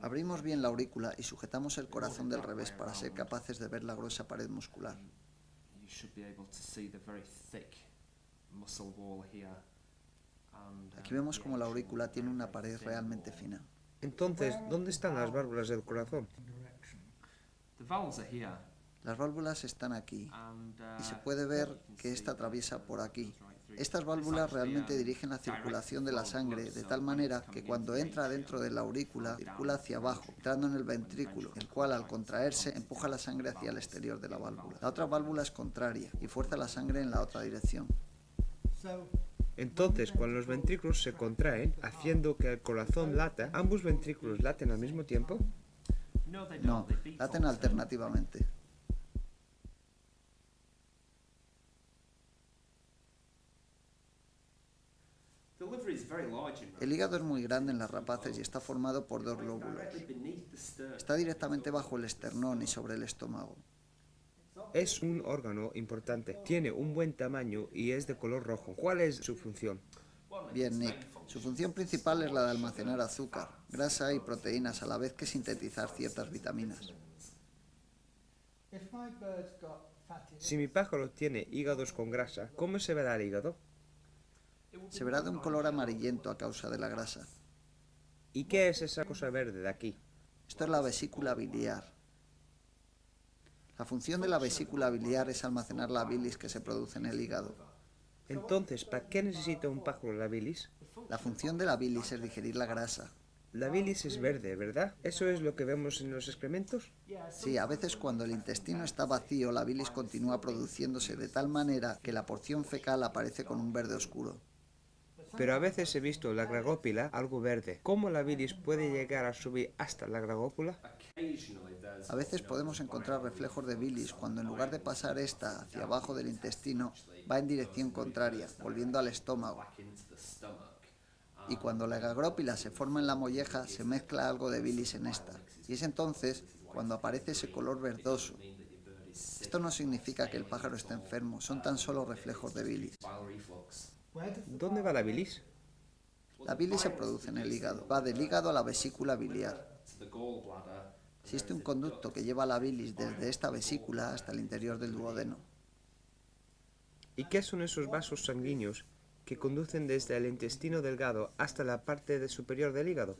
Abrimos bien la aurícula y sujetamos el corazón del revés para ser capaces de ver la gruesa pared muscular. Aquí vemos como la aurícula tiene una pared realmente fina. Entonces, ¿dónde están las válvulas del corazón? Las válvulas están aquí y se puede ver que esta atraviesa por aquí. Estas válvulas realmente dirigen la circulación de la sangre de tal manera que cuando entra dentro de la aurícula circula hacia abajo, entrando en el ventrículo, el cual al contraerse empuja la sangre hacia el exterior de la válvula. La otra válvula es contraria y fuerza la sangre en la otra dirección. Entonces, cuando los ventrículos se contraen, haciendo que el corazón lata, ¿ambos ventrículos laten al mismo tiempo? No, laten alternativamente. El hígado es muy grande en las rapaces y está formado por 2 lóbulos. Está directamente bajo el esternón y sobre el estómago. Es un órgano importante, tiene un buen tamaño y es de color rojo. ¿Cuál es su función? Bien, Nick. Su función principal es la de almacenar azúcar, grasa y proteínas a la vez que sintetizar ciertas vitaminas. Si mi pájaro tiene hígados con grasa, ¿cómo se verá el hígado? Se verá de un color amarillento a causa de la grasa. ¿Y qué es esa cosa verde de aquí? Esto es la vesícula biliar. La función de la vesícula biliar es almacenar la bilis que se produce en el hígado. Entonces, ¿para qué necesita un pájaro la bilis? La función de la bilis es digerir la grasa. La bilis es verde, ¿verdad? ¿Eso es lo que vemos en los excrementos? Sí, a veces cuando el intestino está vacío, la bilis continúa produciéndose de tal manera que la porción fecal aparece con un verde oscuro. Pero a veces he visto la gragópila algo verde. ¿Cómo la bilis puede llegar a subir hasta la gragópula? A veces podemos encontrar reflejos de bilis cuando en lugar de pasar esta hacia abajo del intestino, va en dirección contraria, volviendo al estómago. Y cuando la gagrópila se forma en la molleja, se mezcla algo de bilis en esta. Y es entonces cuando aparece ese color verdoso. Esto no significa que el pájaro esté enfermo, son tan solo reflejos de bilis. ¿Dónde va la bilis? La bilis se produce en el hígado, va del hígado a la vesícula biliar. Existe un conducto que lleva la bilis desde esta vesícula hasta el interior del duodeno. ¿Y qué son esos vasos sanguíneos que conducen desde el intestino delgado hasta la parte superior del hígado?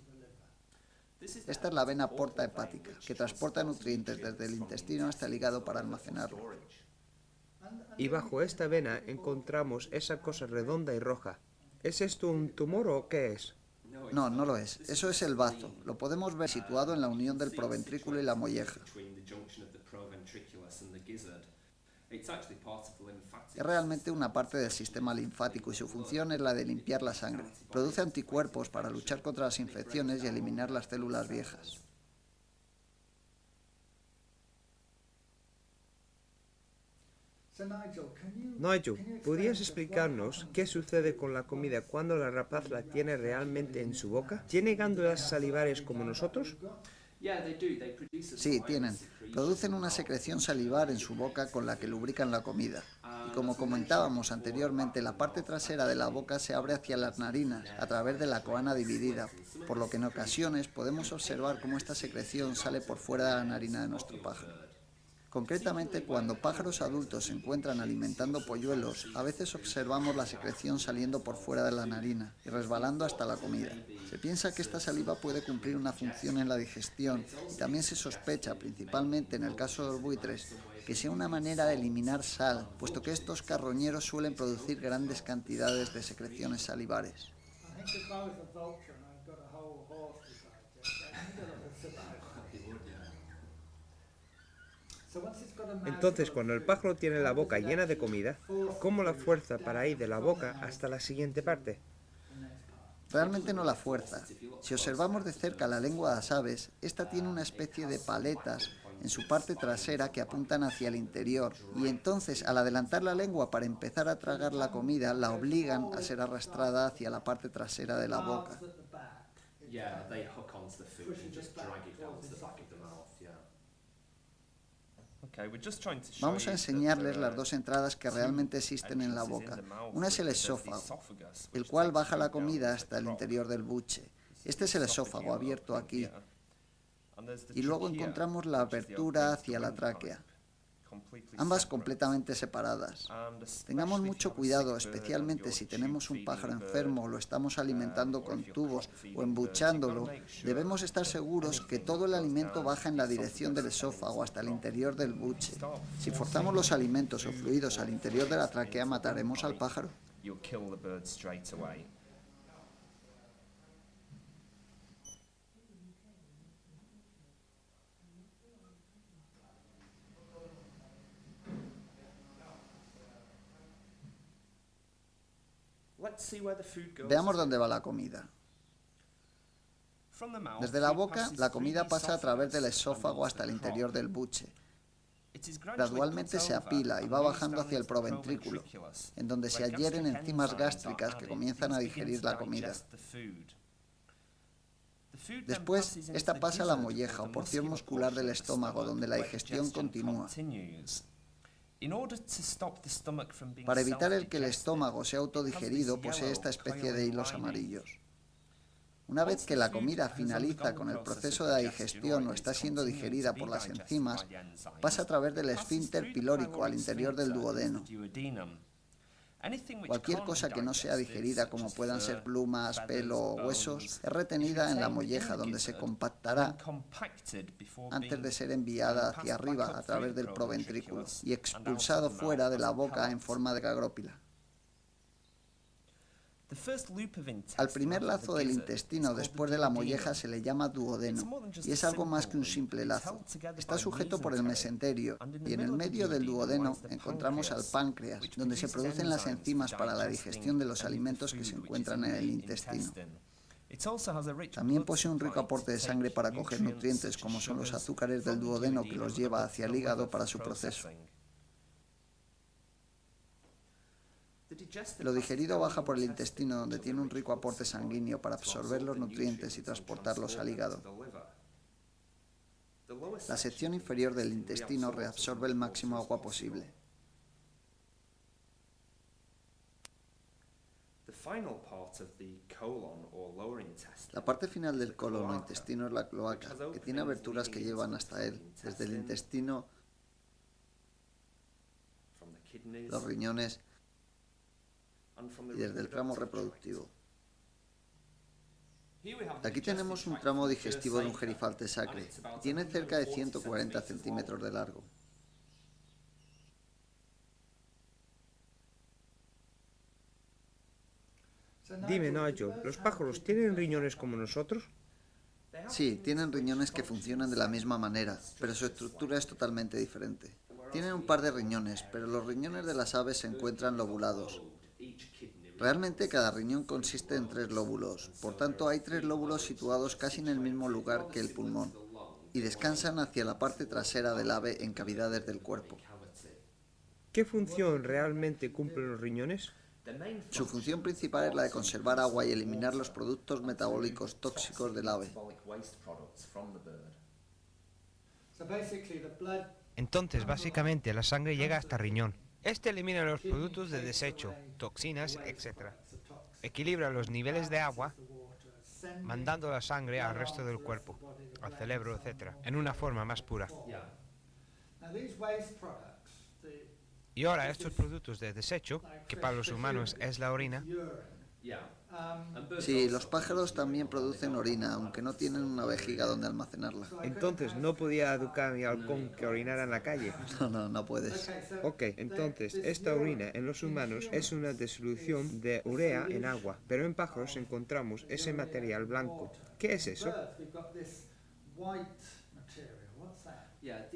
Esta es la vena porta hepática, que transporta nutrientes desde el intestino hasta el hígado para almacenarlo. Y bajo esta vena encontramos esa cosa redonda y roja. ¿Es esto un tumor o qué es? No, no lo es. Eso es el bazo. Lo podemos ver situado en la unión del proventrículo y la molleja. Es realmente una parte del sistema linfático y su función es la de limpiar la sangre. Produce anticuerpos para luchar contra las infecciones y eliminar las células viejas. Nigel, ¿podrías explicarnos qué sucede con la comida cuando la rapaz la tiene realmente en su boca? ¿Tiene glándulas salivares como nosotros? Sí, tienen. Producen una secreción salivar en su boca con la que lubrican la comida. Y como comentábamos anteriormente, la parte trasera de la boca se abre hacia las narinas a través de la coana dividida, por lo que en ocasiones podemos observar cómo esta secreción sale por fuera de la narina de nuestro pájaro. Concretamente, cuando pájaros adultos se encuentran alimentando polluelos, a veces observamos la secreción saliendo por fuera de la narina y resbalando hasta la comida. Se piensa que esta saliva puede cumplir una función en la digestión y también se sospecha, principalmente en el caso de los buitres, que sea una manera de eliminar sal, puesto que estos carroñeros suelen producir grandes cantidades de secreciones salivares. Entonces, cuando el pájaro tiene la boca llena de comida, ¿cómo la fuerza para ir de la boca hasta la siguiente parte? Realmente no la fuerza. Si observamos de cerca la lengua de las aves, esta tiene una especie de paletas en su parte trasera que apuntan hacia el interior, y entonces al adelantar la lengua para empezar a tragar la comida, la obligan a ser arrastrada hacia la parte trasera de la boca. Vamos a enseñarles las dos entradas que realmente existen en la boca. Una es el esófago, el cual baja la comida hasta el interior del buche. Este es el esófago abierto aquí. Y luego encontramos la abertura hacia la tráquea, ambas completamente separadas. Tengamos mucho cuidado, especialmente si tenemos un pájaro enfermo o lo estamos alimentando con tubos o embuchándolo. Debemos estar seguros que todo el alimento baja en la dirección del esófago hasta el interior del buche. Si forzamos los alimentos o fluidos al interior de la tráquea, mataremos al pájaro. Veamos dónde va la comida. Desde la boca, la comida pasa a través del esófago hasta el interior del buche. Gradualmente se apila y va bajando hacia el proventrículo, en donde se adhieren enzimas gástricas que comienzan a digerir la comida. Después, esta pasa a la molleja o porción muscular del estómago, donde la digestión continúa. Para evitar que el estómago sea autodigerido, posee esta especie de hilos amarillos. Una vez que la comida finaliza con el proceso de la digestión o está siendo digerida por las enzimas, pasa a través del esfínter pilórico al interior del duodeno. Cualquier cosa que no sea digerida, como puedan ser plumas, pelo o huesos, es retenida en la molleja, donde se compactará antes de ser enviada hacia arriba a través del proventrículo y expulsado fuera de la boca en forma de gagrópila. Al primer lazo del intestino después de la molleja se le llama duodeno y es algo más que un simple lazo. Está sujeto por el mesenterio y en el medio del duodeno encontramos al páncreas, donde se producen las enzimas para la digestión de los alimentos que se encuentran en el intestino. También posee un rico aporte de sangre para coger nutrientes, como son los azúcares del duodeno, que los lleva hacia el hígado para su proceso. Lo digerido baja por el intestino, donde tiene un rico aporte sanguíneo para absorber los nutrientes y transportarlos al hígado. La sección inferior del intestino reabsorbe el máximo agua posible. La parte final del colon o intestino es la cloaca, que tiene aberturas que llevan hasta él, desde el intestino, los riñones y desde el tramo reproductivo. Aquí tenemos un tramo digestivo de un gerifalte sacre, y tiene cerca de 140 centímetros de largo. Dime, Nigel, ¿los pájaros tienen riñones como nosotros? Sí, tienen riñones que funcionan de la misma manera, pero su estructura es totalmente diferente. Tienen un par de riñones, pero los riñones de las aves se encuentran lobulados. Realmente cada riñón consiste en 3 lóbulos, por tanto hay 3 lóbulos situados casi en el mismo lugar que el pulmón, y descansan hacia la parte trasera del ave en cavidades del cuerpo. ¿Qué función realmente cumplen los riñones? Su función principal es la de conservar agua y eliminar los productos metabólicos tóxicos del ave. Entonces, básicamente, la sangre llega hasta el riñón. Este elimina los productos de desecho, toxinas, etc. Equilibra los niveles de agua, mandando la sangre al resto del cuerpo, al cerebro, etc., en una forma más pura. Y ahora estos productos de desecho, que para los humanos es la orina, Sí, los pájaros también producen orina, aunque no tienen una vejiga donde almacenarla. entonces no podía educar a mi halcón que orinara en la calle. No puedes. Ok, entonces esta orina en los humanos es una disolución de urea en agua, pero en pájaros encontramos ese material blanco. ¿Qué es eso?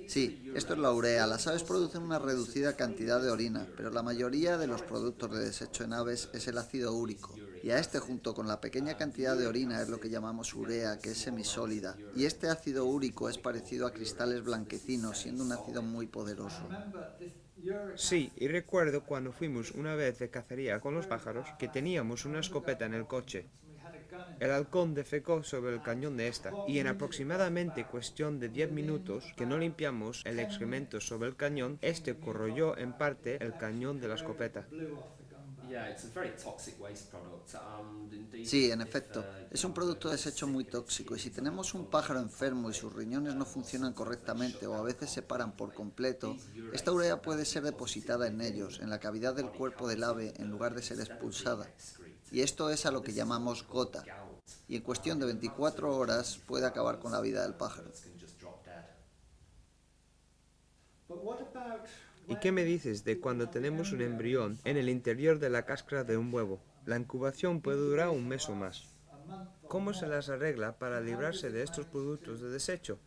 Sí, esto es la urea. Las aves producen una reducida cantidad de orina, pero la mayoría de los productos de desecho en aves es el ácido úrico. Y a este, junto con la pequeña cantidad de orina, es lo que llamamos urea, que es semisólida. Y este ácido úrico es parecido a cristales blanquecinos, siendo un ácido muy poderoso. Sí, y recuerdo cuando fuimos una vez de cacería con los pájaros que teníamos una escopeta en el coche. El halcón defecó sobre el cañón de esta, y en aproximadamente cuestión de 10 minutos que no limpiamos el excremento sobre el cañón, este corroyó en parte el cañón de la escopeta. Sí, en efecto, es un producto de desecho muy tóxico y si tenemos un pájaro enfermo y sus riñones no funcionan correctamente o a veces se paran por completo, esta urea puede ser depositada en ellos, en la cavidad del cuerpo del ave, en lugar de ser expulsada. Y esto es a lo que llamamos gota, y en cuestión de 24 horas puede acabar con la vida del pájaro. ¿Y qué me dices de cuando tenemos un embrión en el interior de la cáscara de un huevo? La incubación puede durar un mes o más. ¿Cómo se las arregla para librarse de estos productos de desecho?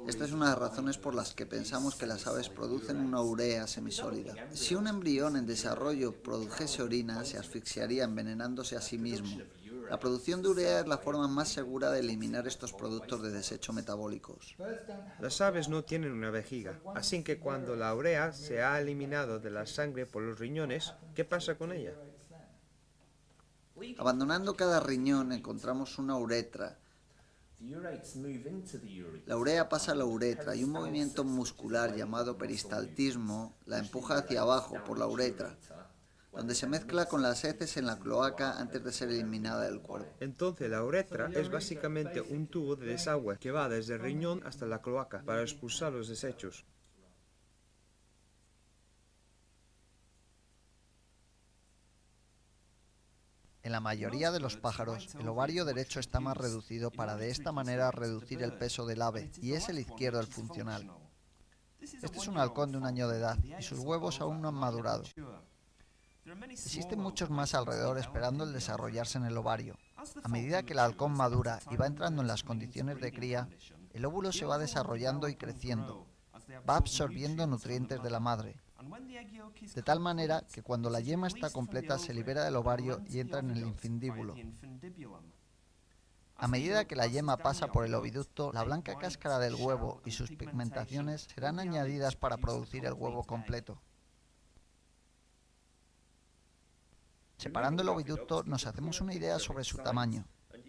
Esta es una de las razones por las que pensamos que las aves producen una urea semisólida. Si un embrión en desarrollo produjese orina, se asfixiaría envenenándose a sí mismo. La producción de urea es la forma más segura de eliminar estos productos de desecho metabólicos. Las aves no tienen una vejiga, así que cuando la urea se ha eliminado de la sangre por los riñones, ¿qué pasa con ella? Abandonando cada riñón encontramos una uretra. La urea pasa a la uretra y un movimiento muscular llamado peristaltismo la empuja hacia abajo por la uretra, donde se mezcla con las heces en la cloaca antes de ser eliminada del cuerpo. Entonces la uretra es básicamente un tubo de desagüe que va desde el riñón hasta la cloaca para expulsar los desechos. En la mayoría de los pájaros, el ovario derecho está más reducido para de esta manera reducir el peso del ave, y es el izquierdo el funcional. Este es un halcón de 1 año de edad, y sus huevos aún no han madurado. Existen muchos más alrededor esperando el desarrollarse en el ovario. A medida que el halcón madura y va entrando en las condiciones de cría, el óvulo se va desarrollando y creciendo. Va absorbiendo nutrientes de la madre, de tal manera que cuando la yema está completa se libera del ovario y entra en el infundíbulo. A medida que la yema pasa por el oviducto, la blanca cáscara del huevo y sus pigmentaciones serán añadidas para producir el huevo completo. Separando el oviducto nos hacemos una idea sobre su tamaño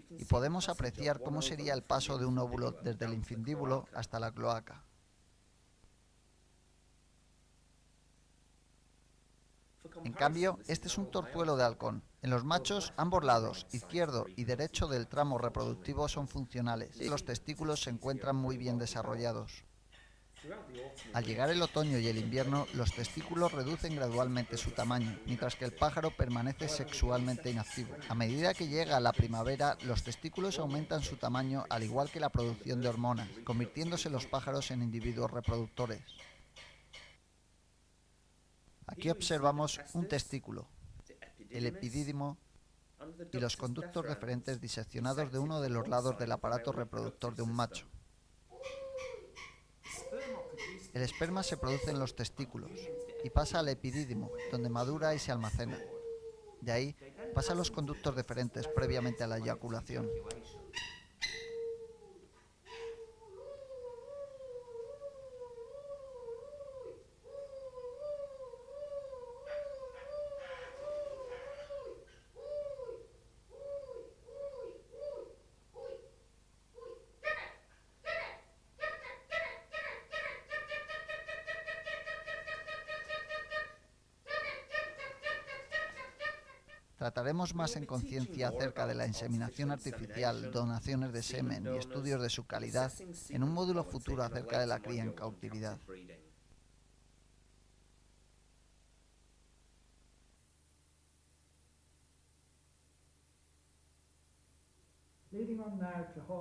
y podemos apreciar cómo sería el paso de un óvulo desde el infundíbulo hasta la cloaca. En cambio, este es un tortuelo de halcón. En los machos, ambos lados, izquierdo y derecho del tramo reproductivo, son funcionales y los testículos se encuentran muy bien desarrollados. Al llegar el otoño y el invierno, los testículos reducen gradualmente su tamaño, mientras que el pájaro permanece sexualmente inactivo. A medida que llega la primavera, los testículos aumentan su tamaño al igual que la producción de hormonas, convirtiéndose los pájaros en individuos reproductores. Aquí observamos un testículo, el epidídimo y los conductos deferentes diseccionados de uno de los lados del aparato reproductor de un macho. El esperma se produce en los testículos y pasa al epidídimo, donde madura y se almacena. De ahí pasa a los conductos deferentes previamente a la eyaculación. Trataremos más en conciencia acerca de la inseminación artificial, donaciones de semen y estudios de su calidad en un módulo futuro acerca de la cría en cautividad.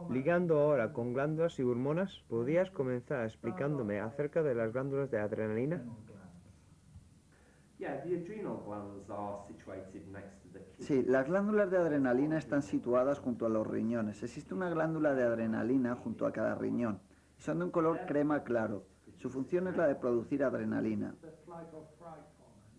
Ligando ahora con glándulas y hormonas, ¿podrías comenzar explicándome acerca de las glándulas de adrenalina? Sí, las glándulas de adrenalina están situadas junto a los riñones. Existe una glándula de adrenalina junto a cada riñón. Son de un color crema claro. Su función es la de producir adrenalina.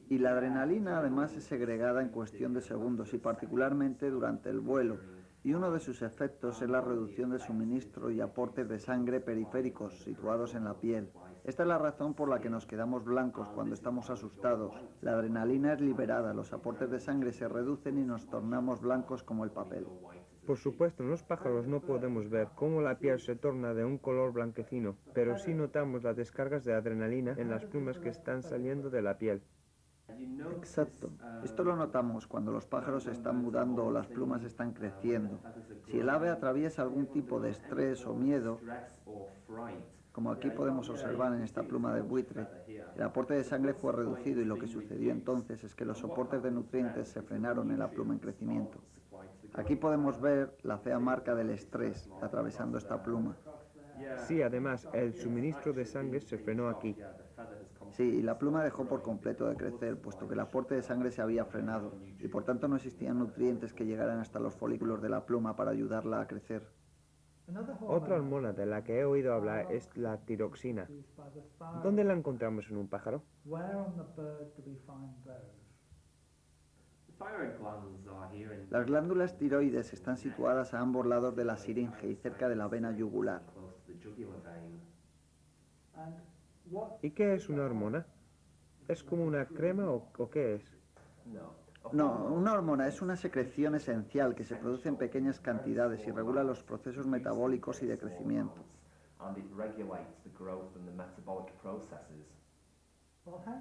Y la adrenalina además es segregada en cuestión de segundos y particularmente durante el vuelo. Y uno de sus efectos es la reducción del suministro y aportes de sangre periféricos situados en la piel. Esta es la razón por la que nos quedamos blancos cuando estamos asustados. La adrenalina es liberada, los aportes de sangre se reducen y nos tornamos blancos como el papel. Por supuesto, en los pájaros no podemos ver cómo la piel se torna de un color blanquecino, pero sí notamos las descargas de adrenalina en las plumas que están saliendo de la piel. Exacto. Esto lo notamos cuando los pájaros están mudando o las plumas están creciendo. Si el ave atraviesa algún tipo de estrés o miedo, como aquí podemos observar en esta pluma de buitre, el aporte de sangre fue reducido y lo que sucedió entonces es que los soportes de nutrientes se frenaron en la pluma en crecimiento. Aquí podemos ver la fea marca del estrés atravesando esta pluma. Sí, además, el suministro de sangre se frenó aquí. Sí, y la pluma dejó por completo de crecer, puesto que el aporte de sangre se había frenado, y por tanto no existían nutrientes que llegaran hasta los folículos de la pluma para ayudarla a crecer. Otra hormona de la que he oído hablar es la tiroxina. ¿Dónde la encontramos en un pájaro? Las glándulas tiroides están situadas a ambos lados de la siringe y cerca de la vena yugular. ¿Y qué es una hormona? ¿Es como una crema o qué es? No, una hormona es una secreción esencial que se produce en pequeñas cantidades y regula los procesos metabólicos y de crecimiento.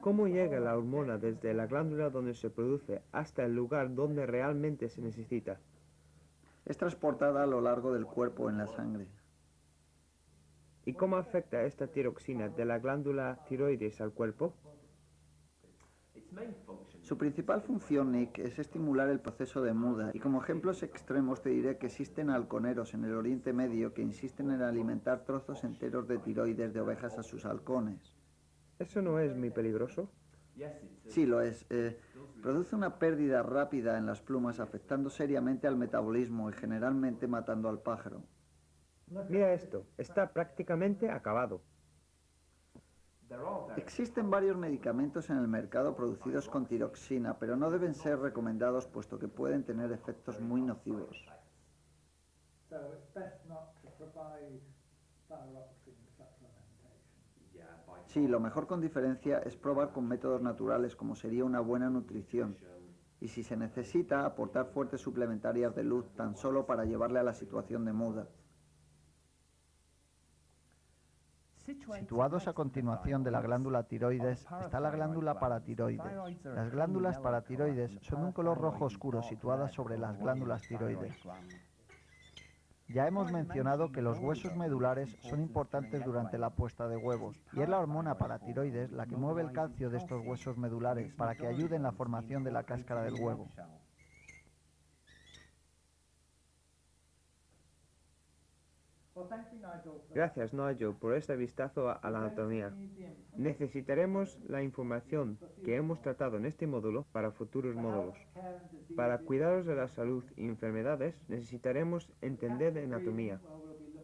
¿Cómo llega la hormona desde la glándula donde se produce hasta el lugar donde realmente se necesita? Es transportada a lo largo del cuerpo en la sangre. ¿Y cómo afecta esta tiroxina de la glándula tiroides al cuerpo? Su principal función, Nick, es estimular el proceso de muda, y como ejemplos extremos te diré que existen halconeros en el Oriente Medio que insisten en alimentar trozos enteros de tiroides de ovejas a sus halcones. ¿Eso no es muy peligroso? Sí, lo es. Produce una pérdida rápida en las plumas, afectando seriamente al metabolismo y generalmente matando al pájaro. Mira esto, está prácticamente acabado. Existen varios medicamentos en el mercado producidos con tiroxina, pero no deben ser recomendados puesto que pueden tener efectos muy nocivos. Sí, lo mejor con diferencia es probar con métodos naturales como sería una buena nutrición. Y si se necesita, aportar fuentes suplementarias de luz tan solo para llevarle a la situación de muda. Situados a continuación de la glándula tiroides está la glándula paratiroides. Las glándulas paratiroides son de un color rojo oscuro situadas sobre las glándulas tiroides. Ya hemos mencionado que los huesos medulares son importantes durante la puesta de huevos, y es la hormona paratiroides la que mueve el calcio de estos huesos medulares para que ayude en la formación de la cáscara del huevo. Gracias, Nigel, por este vistazo a la anatomía. Necesitaremos la información que hemos tratado en este módulo para futuros módulos. Para cuidados de la salud y enfermedades, necesitaremos entender de anatomía.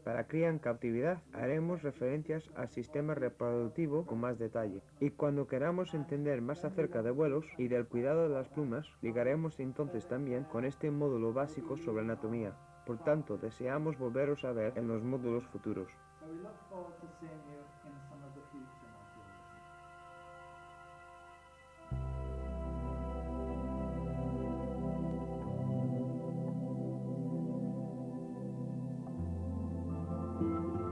Para cría en cautividad, haremos referencias al sistema reproductivo con más detalle. Y cuando queramos entender más acerca de vuelos y del cuidado de las plumas, ligaremos entonces también con este módulo básico sobre anatomía. Por tanto, deseamos volveros a ver en los módulos futuros. Thank you.